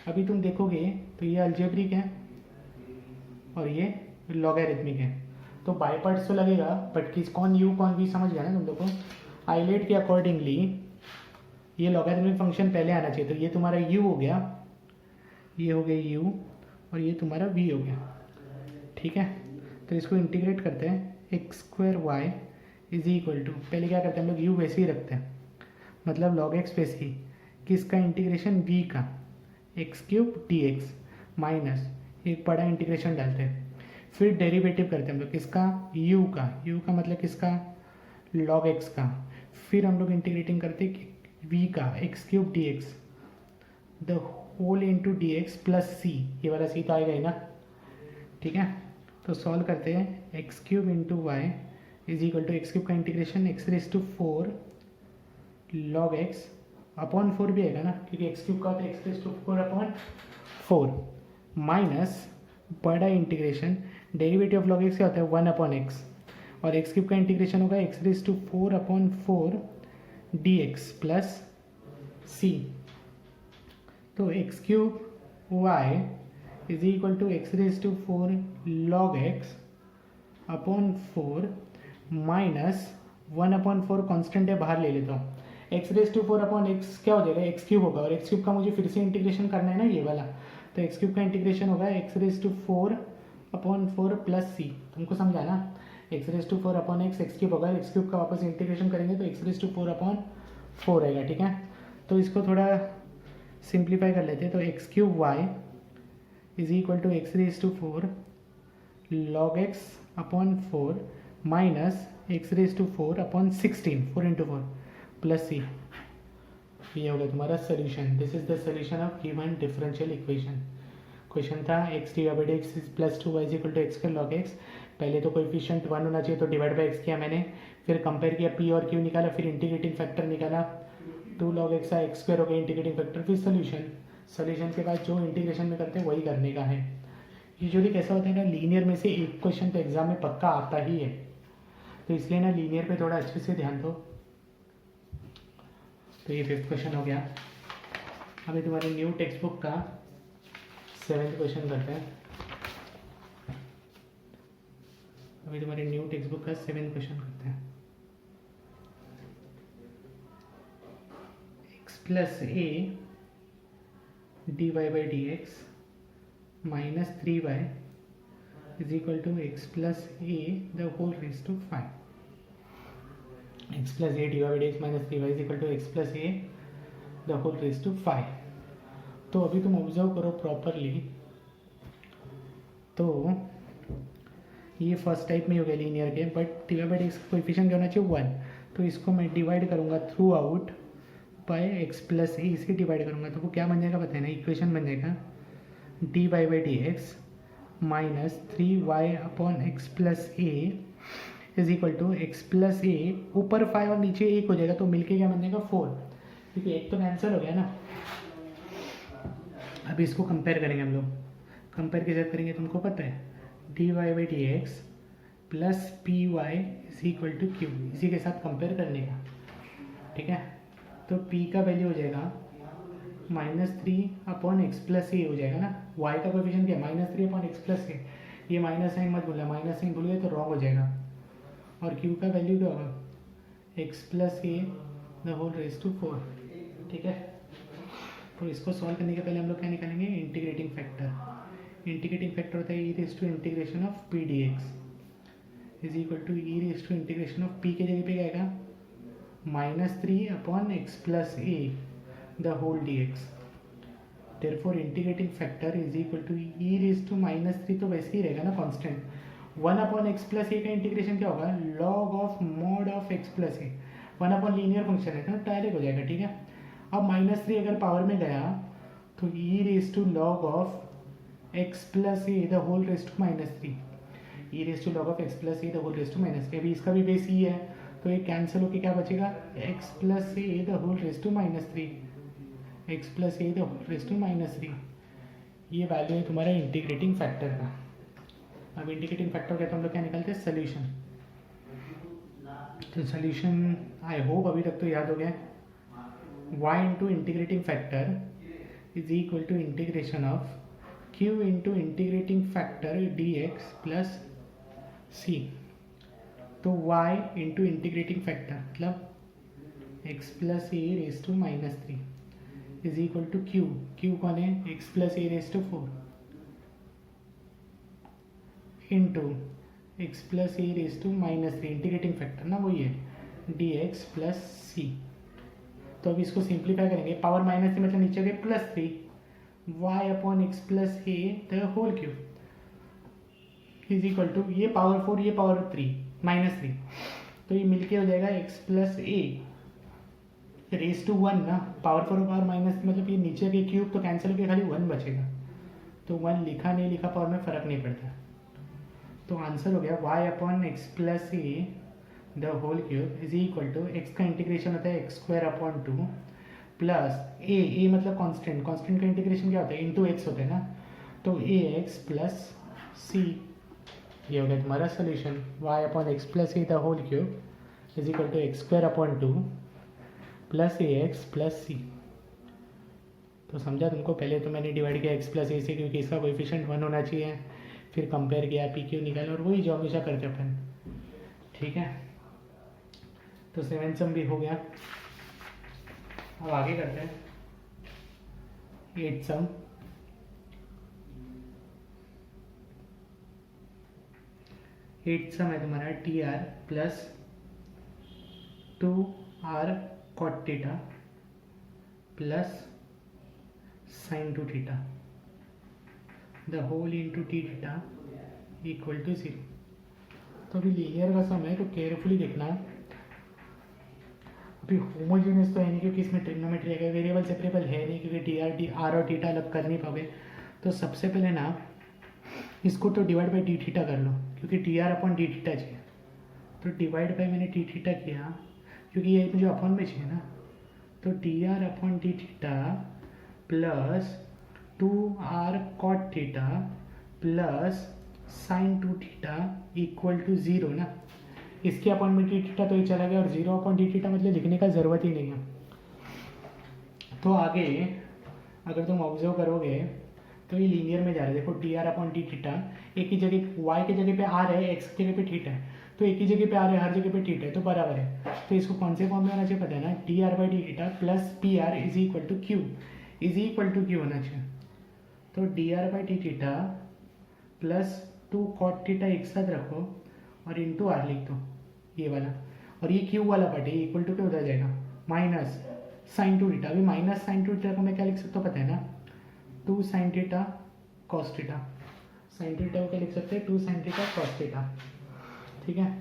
अभी तुम देखोगे तो ये अलजेब्रिक है और ये लॉगरिथमिक है, तो बाई पार्ट्स तो लगेगा, बट किस कौन u कौन v समझ गया ना तुम लोग को। आइलेट के अकॉर्डिंगली ये लॉगरिथमिक फंक्शन पहले आना चाहिए, तो ये तुम्हारा u हो गया, ये हो गया u और ये तुम्हारा v हो गया। ठीक है, तो इसको इंटीग्रेट करते हैं, x square y is equal to, पहले क्या करते हैं हम लोग u वैसे ही रखते हैं, मतलब log x वैसे ही, किसका इंटीग्रेशन v का, एक्स क्यूब dx माइनस एक बड़ा इंटीग्रेशन डालते हैं, फिर डेरिवेटिव करते हैं हम लोग किसका, u का मतलब किसका, log x का, फिर हम लोग इंटीग्रेटिंग करते हैं v का, x cube dx the whole into d x plus c, ये वाला सी तो आएगा ही ना। ठीक है, तो सॉल्व करते हैं, x cube into Y is equal to x cube का integration x raise to 4 log x upon 4 भी आएगा ना, क्योंकि एक्स क्यूब का होता है x raise to 4 upon 4 minus बड़ा integration, derivative of log x क्या होता है 1 अपॉन एक्स, और एक्स क्यूब का इंटीग्रेशन होगा x raise to 4 upon 4 d x plus c. तो x cube y is equal to x raise to 4 log x upon 4 minus 1 upon 4 constant है, बाहर ले लेता हूँ, x raise to 4 upon x क्या हो जाएगा, एक्स क्यूब होगा, और एक्स क्यूब का मुझे फिर से इंटीग्रेशन करना है ना ये वाला, तो एक्स क्यूब का इंटीग्रेशन होगा x raise to 4 upon 4 plus c. तुमको समझा ना, x raise to 4 upon x cube होगा, एक्स क्यूब का वापस इंटीग्रेशन करेंगे तो एक्स रेज टू 4 अपॉन 4 आएगा। ठीक है, तो इसको थोड़ा सिंप्लीफाई कर लेते हैं, तो x cube y is equal to x raise to 4 log x upon 4 minus x raise to 4 upon 16, 4 into 4 plus c. ये हो गया तुम्हारा solution. This is the solution of given differential equation. Question था x d by x is plus 2y is equal to x square log x। पहले तो coefficient 1 होना चाहिए, तो डिवाइड बाई एक्स किया मैंने, फिर कंपेयर किया p और q निकाला, फिर इंटीग्रेटिंग फैक्टर निकाला, 2 log x एक्स स्क्वायर हो गया इंटीग्रेटिंग फैक्टर, फिर सोल्यूशन के बाद जो इंटीग्रेशन में करते हैं वही करने का है। यूजुअली कैसा होता है ना, लीनियर में से एक क्वेश्चन तो एग्जाम में पक्का आता ही है, तो इसलिए ना लीनियर पे थोड़ा अच्छे से ध्यान दो। तो ये 5th क्वेश्चन हो गया। अभी तुम्हारे न्यू टेक्स्ट बुक का 7th क्वेश्चन करते हैं। अभी तुम्हारे न्यू टेक्स्ट बुक का 7th क्वेश्चन करते हैं। x plus a d y by D x minus 3y is equal to x plus a the whole raise to 5। X plus a d y by D x minus 3y is equal to x plus a the whole raise to 5। तो अभी तुम observe करो properly, तो ये first type में हो गया linear के, but d y by D x coefficient क्या होना चाहिए 1, तो इसको मैं डिवाइड करूँगा throughout by x plus a, इसे डिवाइड करूँगा तो वो क्या बन जाएगा पता है ना, इक्वेशन बन जाएगा d y by D x minus 3y upon x plus a is equal to x plus a, ऊपर 5 और नीचे 1 हो जाएगा, तो मिलके क्या बन जाएगा 4, क्योंकि एक तो कैंसिल हो गया ना। अभी इसको कंपेयर करेंगे हम लोग, कंपेयर कैसे करेंगे तुमको पता है, d y by D x plus P Y is equal to q, इसी के साथ कंपेयर करने का। ठीक है, तो p का वैल्यू हो जाएगा -3 अपॉन एक्स प्लस ए हो जाएगा ना, y का कोएफिशिएंट क्या है -3 अपॉन एक्स प्लस ए, ये माइनस साइन मत भूलना, माइनस साइन भूल गए तो रॉन्ग हो जाएगा, और q का वैल्यू क्या होगा x plus a the whole raise to 4। ठीक है, तो इसको सॉल्व करने के पहले हम लोग क्या निकालेंगे, इंटीग्रेटिंग फैक्टर। इंटीग्रेटिंग फैक्टर होता है e raise to integration of p d x is equal to E raise to integration of p के जगह पे क्या आएगा -3/x plus a the whole d x. therefore integrating factor is equal to E raise to -3 तो वैसे ही रहेगा ना कांस्टेंट। 1/x प्लस ए का इंटीग्रेशन क्या होगा log of mod of x plus A. 1 linear function है तो डायरेक्ट हो जाएगा। ठीक है, अब -3 अगर पावर में गया तो e raise to log of x plus a the whole raise to -3 e raise to log of x plus a the whole raise to -3। अभी इसका भी बेस ई है तो ये कैंसिल होकर क्या बचेगा x plus a the whole raise to -3 x plus a the whole raise to -3। ये वैल्यू है तुम्हारा इंटीग्रेटिंग फैक्टर का। अब इंटीग्रेटिंग फैक्टर का तो हम लोग क्या निकालते हैं सोल्यूशन। तो सोल्यूशन आई होप अभी तक तो याद हो गया। y into integrating factor is equal to integration of q into integrating factor dx plus c। तो y इंटू इंटीग्रेटिंग फैक्टर मतलब x plus a raise to -3 is equal to q कौन है x plus a raise to 4 into x plus a raise to -3 integrating factor ना वही है dx plus c. तो अब इसको सिंप्लीफाई करेंगे पावर -3 मतलब नीचे गए +3 y upon x plus a the whole cube is equal to ये पावर 4 ये पावर 3 -3 तो ये मिलके हो जाएगा x plus a raise to 1 ना पावर 4 पावर -3 मतलब ये नीचे के क्यूब तो कैंसिल होकर खाली 1 बचेगा। तो 1 लिखा नहीं लिखा पावर में फ़र्क नहीं पड़ता। तो आंसर हो गया y upon x plus a the whole cube is equal to x का इंटीग्रेशन होता है x² अपॉन 2 प्लस ए मतलब कांस्टेंट का इंटीग्रेशन क्या होता है इंटू एक्स होता है ना तो ax प्लस सी। ये हो गया तुम्हारा solution y upon x plus a the whole cube is equal to x² upon 2 plus ax plus c. तो समझा तुमको। पहले तो मैंने डिवाइड किया x प्लस ए से क्योंकि इसका कोएफिशिएंट 1 होना चाहिए, फिर कंपेयर किया पी क्यू निकाला और वही जो हमेशा करते अपन। ठीक है, तो 7 सम भी हो गया। अब आगे करते हैं 8 सम। है तुम्हारा t r plus 2r cot theta plus sin 2 theta the whole into t theta equal to 0। तो अभी लीनियर का सम है तो केयरफुली देखना। अभी होमोजेनियस तो है नहीं क्योंकि इसमें ट्रिग्नोमेट्री है, वेरिएबल सेपरेबल है नहीं क्योंकि टी आर और थीटा अलग कर नहीं पाओगे। तो सबसे पहले ना इसको तो डिवाइड बाई डी थीटा कर लो क्योंकि t r upon d theta चाहिए। तो डिवाइड बाई मैंने डी थीटा किया क्योंकि ये मुझे अपॉन में चाहिए ना। तो t r upon d theta plus 2r cot theta plus sin 2 theta equal to 0 ना। इसके अपॉन में डी थीटा तो ये चला गया और 0 अपॉन डी थीटा मतलब लिखने का ज़रूरत ही नहीं है। तो आगे अगर तुम ऑब्जर्व करोगे तो ये लीनियर में जा रहा है। देखो T r upon d theta एक ही जगह y के जगह पे r है, x की जगह पे थीटा है, तो एक ही जगह पे r है, हर जगह पे थीटा है तो बराबर है। तो इसको कौन से फॉर्म में होना चाहिए पता है ना, t r by d theta plus p r is equal to q होना चाहिए। तो d r by d theta plus 2 cot theta एक साथ रखो और इंटू आर लिख दो ये वाला, और ये क्यू वाला पार्ट है इक्वल टू क्या हो जाएगा माइनस साइन 2 थीटा। अभी माइनस साइन 2 थीटा को मैं क्या लिख सकता हूँ पता है ना, 2 sine theta cos theta. Sine theta को क्या लिख सकते हैं 2 साइन थीटा कॉस थीटा। ठीक है,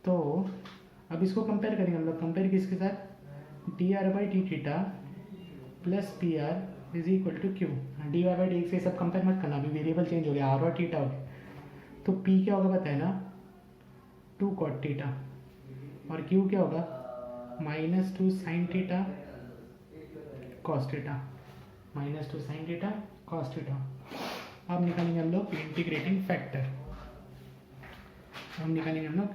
तो अब इसको कंपेयर करेंगे हम लोग। कंपेयर किसके साथ, d r by d theta plus p r is equal to q. D y by D x ये सब कंपेयर मत करना, अभी वेरिएबल चेंज हो गया, आर और थीटा हो गया। तो पी क्या होगा पता है ना 2 कॉट थीटा और क्यू क्या होगा -2 sine theta cos theta, -2 sine theta cos theta. अब निकालेंगे हम लोग integrating factor.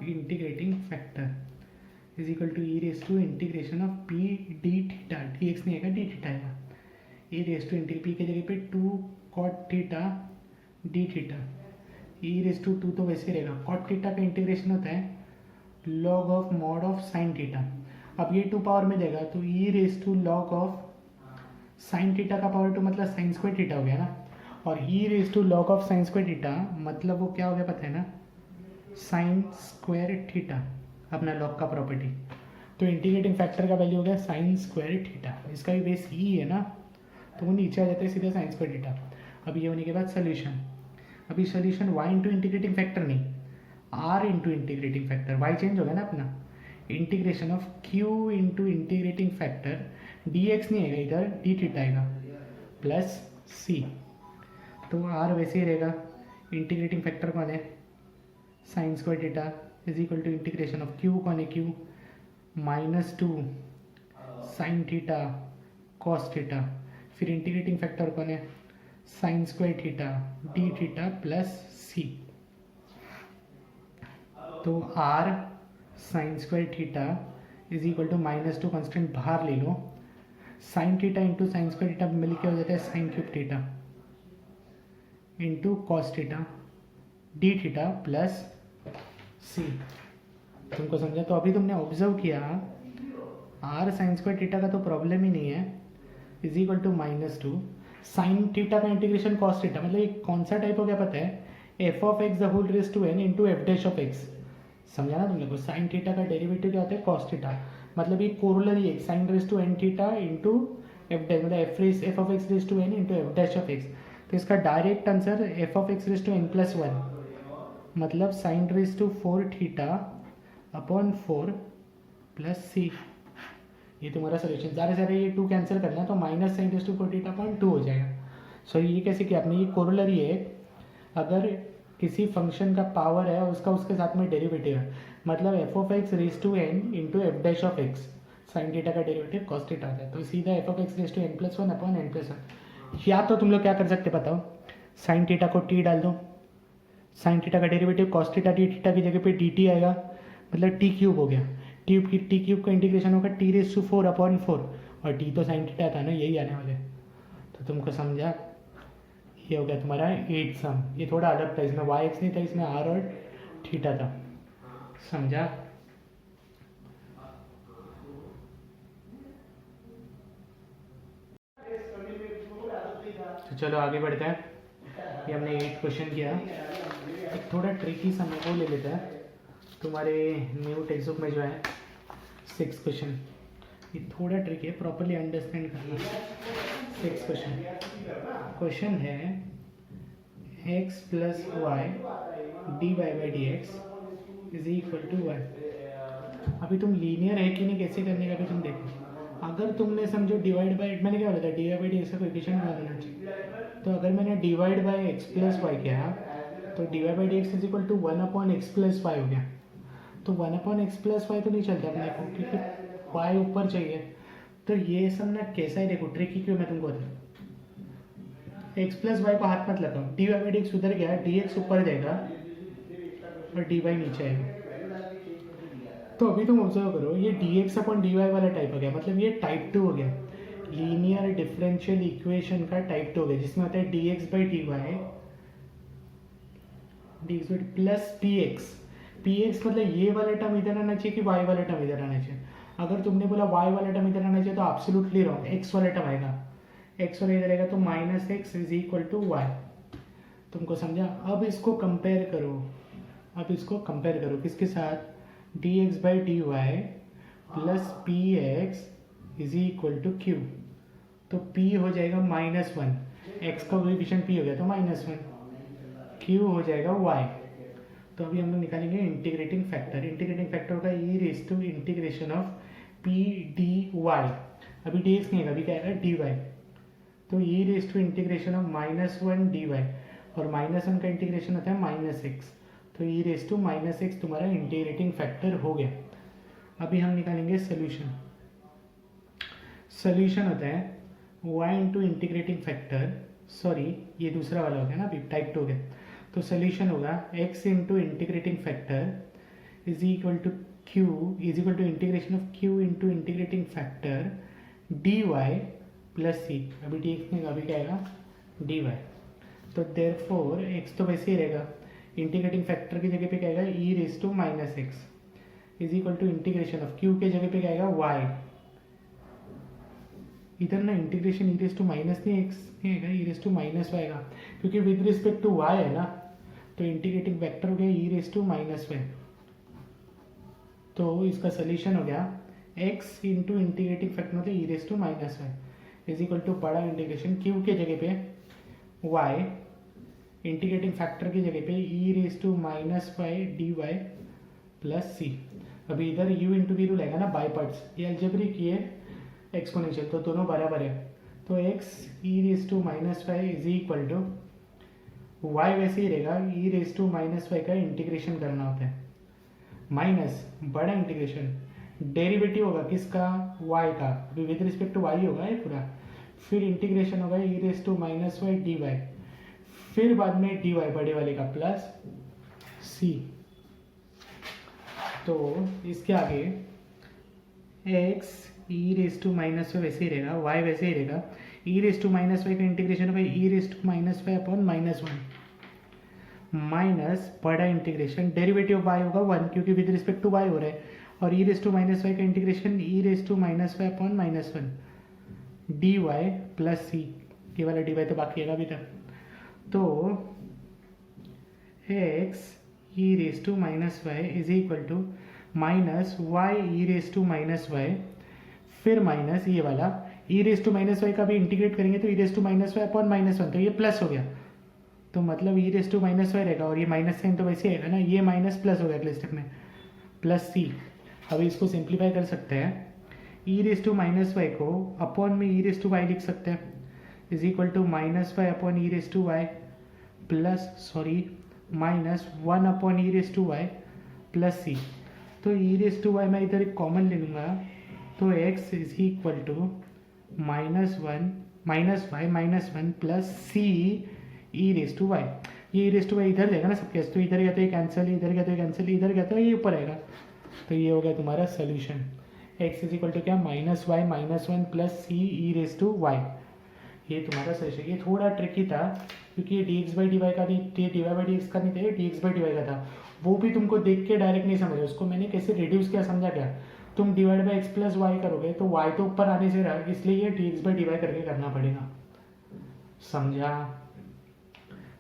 Integrating factor is equal to E raise to integration of p d theta, d x नहीं आएगा डी थीटा आएगा। ई रेस टू पी के जगह पे 2 cot theta d theta, e raise to 2 तो वैसे रहेगा। कॉट थीटा का इंटीग्रेशन होता है log of mod of sine theta. अब ये 2 पावर में देगा तो e raise to log of sine theta का पावर 2 मतलब साइन स्क्वायर थीटा हो गया ना। और e raise to log of sine square theta मतलब वो क्या हो गया पता है ना, साइन स्क्वायर थीटा, अपना लॉग का प्रॉपर्टी। तो इंटीग्रेटिंग फैक्टर का वैल्यू हो गया साइन स्क्वायर थीटा, इसका भी बेस ई है ना, तो वो नीचे आ जाता है सीधा साइन स्क्वायर थीटा। अब ये होने के बाद सोल्यूशन, अभी solution y into integrating factor नहीं, r into integrating factor, y change हो गया ना अपना, integration of q into integrating factor d x नहीं आएगा इधर, डी थीटा आएगा प्लस सी। तो आर वैसे ही रहेगा, इंटीग्रेटिंग फैक्टर कौन है, sine square theta is equal to integration of q कौन है, q -2 sine theta cos theta, फिर इंटीग्रेटिंग फैक्टर कौन है, sine square theta d theta plus c. तो r sine square theta is equal to -2 constant बाहर ले लो, sine theta into sine square theta मिल के हो जाता है sine cube theta into cos theta d theta plus c. तुमको समझा? तो अभी तुमने ऑब्जर्व किया आर साइन स्क्वायर थीटा का तो प्रॉब्लम ही नहीं है, is equal to -2 sine theta का इंटीग्रेशन कॉस थीटा, मतलब एक कौन सा टाइप हो गया पता है, f of x the whole raise to n into f dash of x. समझा ना तुम लोग को? साइन थीटा का डेरिवेटिव क्या होता है, कॉस थीटा, मतलब ये कोरोलरी है sine raise to n theta into f dash, मतलब f of x raise to n into f dash of x. तो इसका direct answer f of x raise to n plus 1, मतलब sine raise to 4 theta upon 4 plus c. ये तुम्हारा solution. सारे सारे ये 2 cancel करना है तो minus sine raise to 4 theta upon 2 हो जाएगा। सो ये कैसे किया आपने, ये कोरोलरी है, अगर किसी फंक्शन का पावर है उसका उसके साथ में डेरिवेटिव है, मतलब f of x raise to n into f dash of x, sine theta का डेरिवेटिव कॉस थीटा आता है, तो सीधा f of x raise to n plus 1 upon n plus 1। या तो तुम लोग क्या कर सकते बताओ, साइन थीटा को टी डाल दो, साइन थीटा का derivative cos theta T theta की जगह पे डी टी आएगा, मतलब टी क्यूब हो गया, टी क्यूब का इंटीग्रेशन होगा टी रेज टू 4 अपॉन 4, और टी तो साइन थीटा था ना, यही आने वाले। तो तुमको समझा? ये हो गया तुम्हारा 8 सम। ये थोड़ा अलग था, इसमें वाई एक्स नहीं था, इसमें आर और थीटा था। समझा? तो चलो आगे बढ़ते हैं। ये हमने 8 क्वेश्चन किया, एक थोड़ा ट्रिकी सा मैं वो ले लेता है तुम्हारे न्यू टेक्स्ट बुक में जो है 6 क्वेश्चन, ये थोड़ा ट्रिकी है, प्रॉपरली अंडरस्टैंड करना। 6 क्वेश्चन है x plus y d y by D x is equal to y. अभी तुम लीनियर है कि नहीं कैसे करने का भी तुम देखो। अगर तुमने समझो डिवाइड बाई, मैंने क्या बोला था, d y by D x का कोएफिशिएंट क्या होना चाहिए, तो अगर मैंने divide by x plus y किया तो d y by D x is equal to 1 upon x plus y हो गया। तो 1 अपॉन एक्स प्लस वाई तो नहीं चलता अपने को, क्योंकि वाई ऊपर चाहिए। तो ये सब ना कैसा है देखो, ट्रिकी क्यों मैं तुमको बताऊँ। एक्स प्लस वाई को हाथ मत लगाओ, d y by D x उधर गया, डी एक्स ऊपर जाएगा और डी वाई नीचे आएगा। तो अभी तुम ऑब्जर्व करो, ये d x upon d y वाला टाइप हो गया, मतलब ये टाइप 2 हो गया, लीनियर डिफरेंशियल इक्वेशन का टाइप 2 हो गया, जिसमें होता है d x by D Y plus P x, मतलब ये वाला टर्म इधर आना चाहिए कि वाई वाला टर्म इधर आना चाहिए। अगर तुमने बोला वाई वाला टर्म इधर आना चाहिए तो एब्सोल्युटली रॉन्ग, एक्स वाला टर्म आएगा, एक्स वाला इधर आएगा, तो minus x is equal to y. तुमको समझा? अब इसको कंपेयर करो, किसके साथ, d x by D Y plus P x is equal to Q. तो p हो जाएगा -1, x का कोएफिशिएंट p हो गया तो -1, q हो जाएगा y। तो अभी हम लोग निकालेंगे इंटीग्रेटिंग फैक्टर होगा e raise to integration of p dy। अभी dx नहीं है, अभी क्या है dy, तो e raise to integration of -1 dy, और -1 का इंटीग्रेशन होता है -x, तो e रेज टू -x तुम्हारा इंटीग्रेटिंग फैक्टर हो गया। अभी हम निकालेंगे सोल्यूशन होता है y into integrating factor, sorry ये दूसरा वाला हो गया ना, अभी टाइप 2 हो गया। तो सोल्यूशन होगा x into integrating factor is equal to q is equal to integration of q into integrating factor dy plus c। अभी dx नहीं, अभी क्या आएगा dy। तो देयरफॉर x तो वैसे ही रहेगा, इंटीग्रेटिंग फैक्टर की जगह पे क्या आएगा e raise to -x is equal to integration of q के जगह पे क्या आएगा y इधर ना integration e raise to minus नहीं एक्स नहीं आएगा, e raise to minus y आएगा, क्योंकि विद रिस्पेक्ट टू वाई है ना, तो इंटीग्रेटिंग वेक्टर हो गया ई रेस टू माइनस वाई। तो इसका सोल्यूशन हो गया x इंटू इंटीग्रेटिंग फैक्टर मतलब e raise to minus y is equal to बड़ा इंटीग्रेशन q के जगह पे y इंटीग्रेटिंग फैक्टर की जगह पे e raise to minus y d Y plus c. अभी इधर u इंटू वी रूल आएगा ना बाई पार्ट्स, ये अलजेब्रिक ये एक्सपोनेंशियल, तो दोनों बराबर है। तो x e raise to minus y is equal to y वैसे ही रहेगा, e raise to minus y का इंटीग्रेशन करना होता है माइनस बड़ा इंटीग्रेशन डेरिवेटिव होगा किसका y का, अभी विद रिस्पेक्ट टू y होगा ये पूरा, फिर इंटीग्रेशन होगा e raise to minus y d y, फिर बाद में डी वाई बड़े वाले का प्लस c। तो इसके आगे x e raise to minus y वैसे ही रहेगा, y वैसे ही रहेगा, e raise to minus y का इंटीग्रेशन होगा e raise to minus y upon minus one minus बड़ा इंटीग्रेशन डेरिवेटिव ऑफ y होगा वन, क्योंकि विद रिस्पेक्ट टू y हो रहा है, और e raise to minus y का integration e raise to minus y upon minus one d Y plus c, ये वाला डी वाई तो बाकी है अभी तक। तो x e raise to minus y is equal to minus y e raise to minus y, फिर minus ये वाला e raise to minus y का भी इंटीग्रेट करेंगे तो e raise to minus y upon minus one, तो ये plus हो गया, तो मतलब e raise to minus y रहेगा, और ये माइनस साइन तो वैसे ही आएगा ना, ये माइनस प्लस हो गया अगले स्टेप में प्लस सी। अभी इसको सिंप्लीफाई कर सकते हैं, e raise to minus y को अपॉन में ई रेस टू वाई लिख सकते हैं is equal to minus y upon e raise to y plus minus one upon e raise to y plus c. तो e raise to Y मैं इधर एक common ले लूँगा, तो x is equal to minus y minus one plus c e raise to y. ये e raise to Y इधर लेगा ना सबके, तो इधर गया तो ये कैंसिल, इधर गया तो ये कैंसिल, इधर गया तो ये ऊपर आएगा, तो ये हो गया तुम्हारा solution. X is equal to क्या minus y minus one plus c e raise to y, ये तुम्हारा सोल्यूशन। ये थोड़ा ट्रिकी था क्योंकि ये d x by D y का नहीं, d y by D x का नहीं था, ये d x by D y का था, वो भी तुमको देख के डायरेक्ट नहीं समझा, उसको मैंने कैसे रिड्यूस किया समझा क्या, तुम divide by x plus y करोगे तो वाई तो ऊपर आने से रहा, इसलिए ये d x by D y करके करना पड़ेगा, समझा।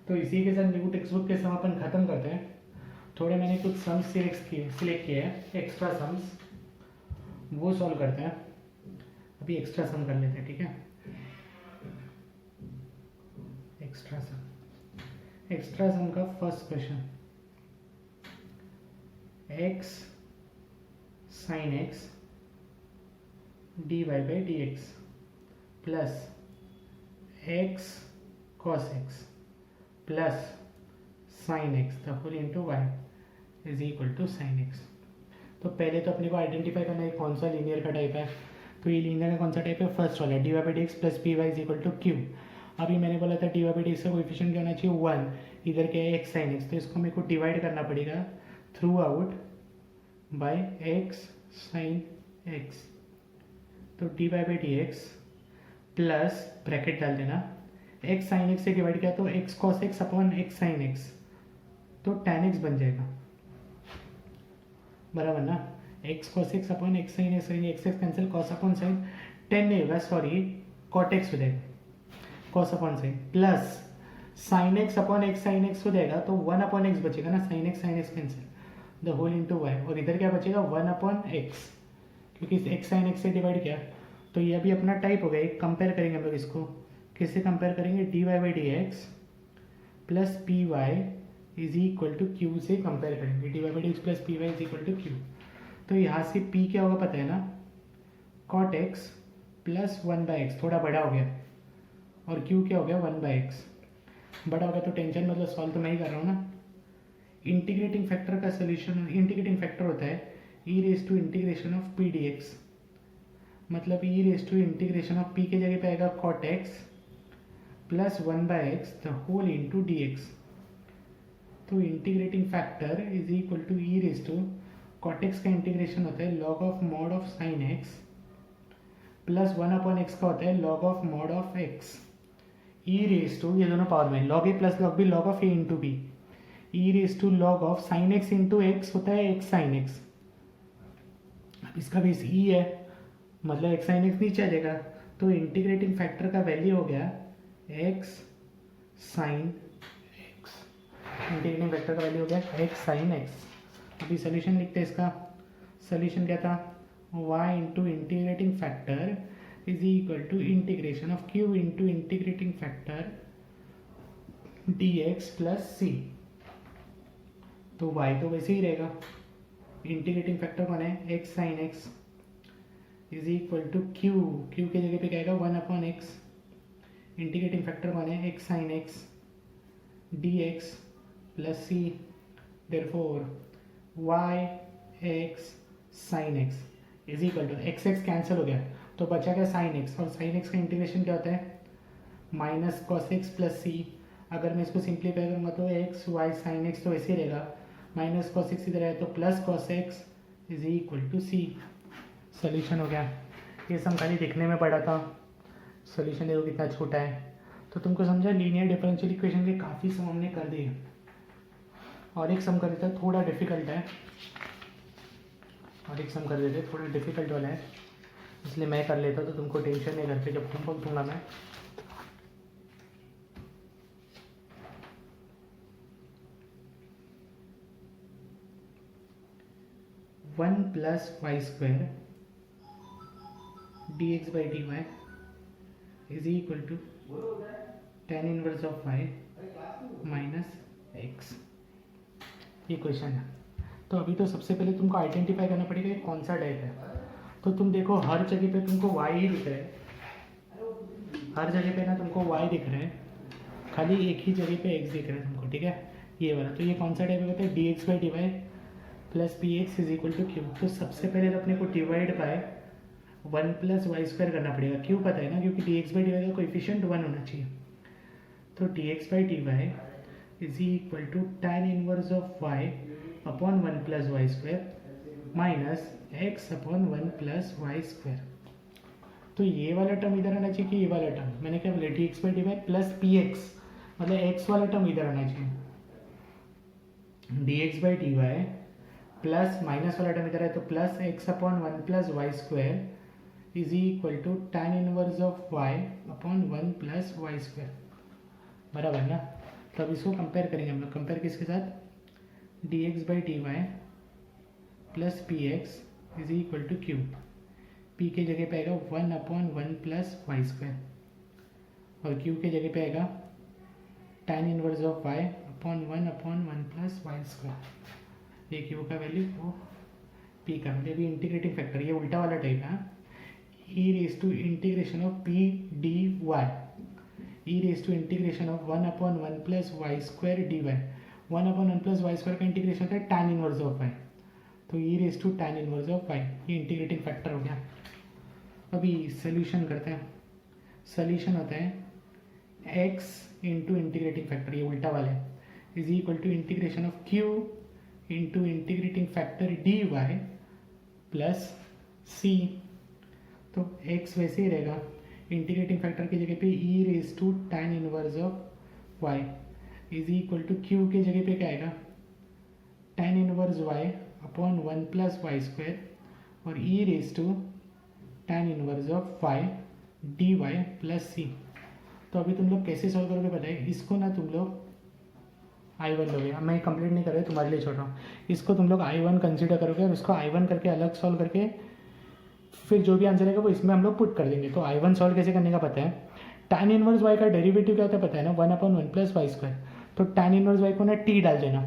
तो इसी के साथ न्यू टेक्स्ट बुक के सम अपन खत्म करते हैं। थोड़े मैंने कुछ सम्स सिलेक्ट किए हैं एक्स्ट्रा सम्स, वो सॉल्व करते हैं। अभी एक्स्ट्रा सम कर लेते हैं, ठीक है। एक्स्ट्रा सम का first question, x sin x dy by D x plus x cos x plus sin x the whole into Y is equal to sin x। तो पहले तो अपने को आइडेंटिफाई करना है कौन सा लीनियर का टाइप है, तो ये लीनियर का कौन सा टाइप है, फर्स्ट वाला d y by D x plus P Y is equal to Q. अभी मैंने बोला था d y by D x का कोएफिशिएंट क्या होना चाहिए वन, इधर क्या है एक्स साइन एक्स, तो इसको मेरे को डिवाइड करना पड़ेगा throughout by x sine x, तो d y by D x plus bracket डाल देना, एक्स साइन एक्स से डिवाइड किया तो x cos x upon x sine x, तो tan एक्स बन जाएगा, बराबर ना, x cos x upon x sine x, x x cancel, cos upon sine, tan नहीं होगा सॉरी कॉट एक्स हो जाएगा, cos upon sine plus sine x upon x sine x हो जाएगा, तो वन अपॉन एक्स बचेगा ना, sine x cancel the whole into y, और इधर क्या बचेगा वन अपॉन एक्स, क्योंकि एक्स साइन एक्स से डिवाइड किया, तो ये अभी अपना टाइप हो गया। एक कंपेयर करेंगे हम लोग इसको, किससे कंपेयर करेंगे, d y by D x plus P Y is equal to q से कंपेयर करेंगे, d y by D x plus P Y is equal to Q. तो यहाँ से पी क्या होगा पता है ना, cot x plus one by x, थोड़ा बड़ा हो गया, और क्यू क्या हो गया वन बाई एक्स, बड़ा हो गया तो टेंशन मतलब सॉल्व तो मैं ही कर रहा हूँ ना। इंटीग्रेटिंग फैक्टर का सोल्यूशन, इंटीग्रेटिंग फैक्टर होता है e raise to integration of p d x, मतलब e raise to integration of p के जगह पे आएगा cot x plus one by x the whole into d x. तो integrating factor is equal to E raise to cot x का integration होता है log of mod of sine x plus one upon x का होता है log of mod of x, e raise to ये दोनों power में, log a plus log b log of a into b, e raise to log of sine x into x होता है x sine x. अब इसका base ई है, मतलब x sine x नीचे आ जाएगा, तो इंटीग्रेटिंग फैक्टर का वैल्यू हो गया x sine x। Integrating factor का वैल्यू हो गया x साइन x। अभी सोल्यूशन लिखते हैं इसका। सोल्यूशन क्या था, y into integrating factor is equal to integration of q into integrating factor dx plus c। तो y तो वैसे ही रहेगा, इंटीग्रेटिंग फैक्टर कौन है, x sine x is equal to q की जगह पे क्या आएगा 1/x। इंटीग्रेटिंग फैक्टर कौन है, x sine x dx plus c। Therefore y x sine x is equal to x cancel हो गया तो बचा क्या साइन x, और साइन x का इंटीग्रेशन क्या होता है minus cos x plus c। अगर मैं इसको सिंप्लीफाई करूँगा तो x y साइन x तो ऐसे ही रहेगा, माइनस कॉस x इधर है तो plus cos x is equal to c। Solution हो गया। ये सम खाली दिखने में बड़ा था, सोल्यूशन देखो कितना छोटा है। तो तुमको समझा लीनियर डिफरेंशियल इक्वेशन के काफ़ी सम हमने कर दिए। और एक सम कर देता है थोड़ा डिफिकल्ट है, और एक सम कर देते थोड़ा डिफिकल्ट वाला है, इसलिए मैं कर लेता तो तुमको टेंशन नहीं करते जब होमवर्क दूंगा मैं। One plus y square d x by D y is equal to tan inverse of y minus x. ये क्वेश्चन है। तो अभी तो सबसे पहले तुमको आइडेंटिफाई करना पड़ेगा ये कौन सा टाइप है। तो तुम देखो हर जगह पे तुमको y ही दिख रहा है, हर जगह पे ना तुमको y दिख रहा है, खाली एक ही जगह पे x दिख रहा है तुमको, ठीक है ये वाला। तो ये कौन सा टाइप होता है, d x by D Y plus P x is equal to Q. तो सबसे पहले तो अपने को divide by one plus y square करना पड़ेगा, क्यों पता है ना, क्योंकि d x by D y का कोएफिशिएंट 1 होना चाहिए। तो d x by D y is equal to tan inverse of y upon 1 plus y square minus x upon 1 plus y square. तो ये वाला टर्म इधर आना चाहिए कि ये वाला टर्म, मैंने क्या बोला d x by D Y plus P x, मतलब x वाला टर्म इधर आना चाहिए। D x by D Y plus minus वाला टर्म इधर है तो plus x upon 1 plus y square is equal to tan inverse of y upon 1 plus y square, बराबर ना। तो अब इसको कंपेयर करेंगे हम लोग, कंपेयर किसके साथ, d x by D Y plus P x is equal to q. P के जगह पे आएगा 1 अपॉन 1 प्लस वाई स्क्वायर, और क्यू के जगह पे आएगा tan inverse of y upon 1 plus y square. ये क्यू का वैल्यू वो पी का वैल्यू। अभी इंटीग्रेटिंग फैक्टर ये उल्टा वाला टाइप है, e raise to integration of p d y, e raise to integration of 1 plus y square d y. 1 plus y square का इंटीग्रेशन होता है tan इनवर्स ऑफ वाई, तो e raise to tan inverse of y, ये integrating factor हो गया। अभी solution करते हैं। सोल्यूशन होता है x इंटू इंटीग्रेटिंग फैक्टर, ये उल्टा वाला है, is equal to integration of q into integrating factor d Y plus c। तो x वैसे ही रहेगा, इंटीग्रेटिंग फैक्टर की जगह पे e raise to tan inverse of y is equal to q के जगह पे क्या आएगा tan inverse y upon 1 plus y square, और e raise to tan inverse of y d Y plus c। तो अभी तुम लोग कैसे सॉल्व करोगे पता है, इसको ना तुम लोग I1 लोगे, अब मैं कंप्लीट नहीं कर रहा, तुम्हारे लिए छोड़ रहा हूँ। इसको तुम लोग I1 कंसीडर करोगे और उसको I1 करके अलग सॉल्व करके फिर जो भी आंसर आएगा वो इसमें हम लोग पुट कर देंगे। तो I1 सॉल्व कैसे करने का पता है, tan इनवर्स y का डेरिवेटिव क्या होता है पता है ना, 1 प्लस वाई स्क्वायर। तो tan इनवर्स y को ना t डाल देना,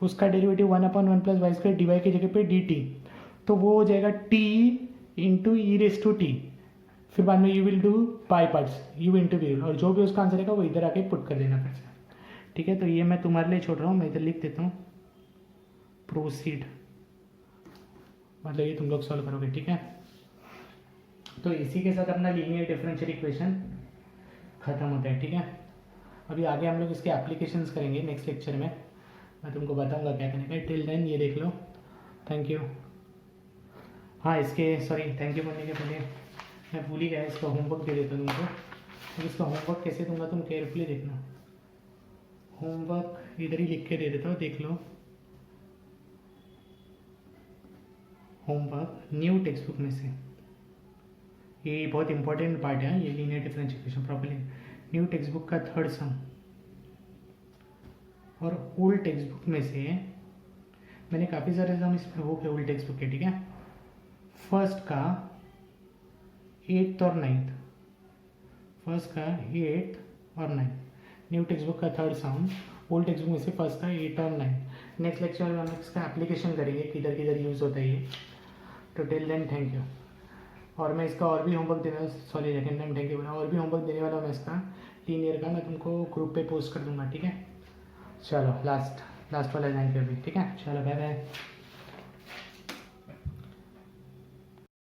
उसका derivative 1 plus y square d y की जगह पे dt, तो वो हो जाएगा t into e raise to t. फिर बाद में you will do by parts, you into v, और जो भी उसका आंसर आएगा वो इधर आके पुट कर देना फिर से, ठीक है। तो ये मैं तुम्हारे लिए छोड़ रहा हूँ, मैं इधर लिख देता हूँ प्रोसीड, मतलब ये तुम लोग सॉल्व करोगे, ठीक है। तो इसी के साथ अपना लीनियर डिफरेंशियल इक्वेशन खत्म होता है, ठीक है। अभी आगे हम लोग इसके एप्लीकेशंस करेंगे नेक्स्ट लेक्चर में, मैं तुमको बताऊंगा क्या करने का। टिल देन ये देख लो, थैंक यू। हाँ इसके सॉरी थैंक यू बोलने के पहले मैं भूल ही गया, इसका होमवर्क दे देता तुमको। तो इसका होमवर्क कैसे दूंगा तुम केयरफुली देखना, होमवर्क इधर ही लिख के दे देता हूँ, देख लो। होमवर्क न्यू टेक्स्ट बुक में से ये बहुत इंपॉर्टेंट पार्ट है, ये linear differential equation properly. New text book का थर्ड सम और ओल्ड टेक्स्ट बुक में से मैंने काफ़ी सारे सम इसमें हो गए ओल्ड टेक्स्ट बुक के, ठीक है। फर्स्ट का 8th और 9th, फर्स्ट का 8th और 9th, न्यू टेक्स्ट बुक का थर्ड सम, ओल्ड टेक्स्ट बुक में से फर्स्ट का 8 और 9। नेक्स्ट लेक्चर में हम इसका एप्लीकेशन करेंगे, किधर किधर यूज़ होता है ये। तो टिल देन थैंक यू। और मैं इसका और भी होमवर्क देना, sorry second time thank you बोला, और भी होमवर्क देने वाला हूँ मैं इसका लीनियर का, मैं तुमको ग्रुप पे पोस्ट कर दूंगा, ठीक है। चलो लास्ट वाला थैंक यू अभी, ठीक है। चलो बाय बाय।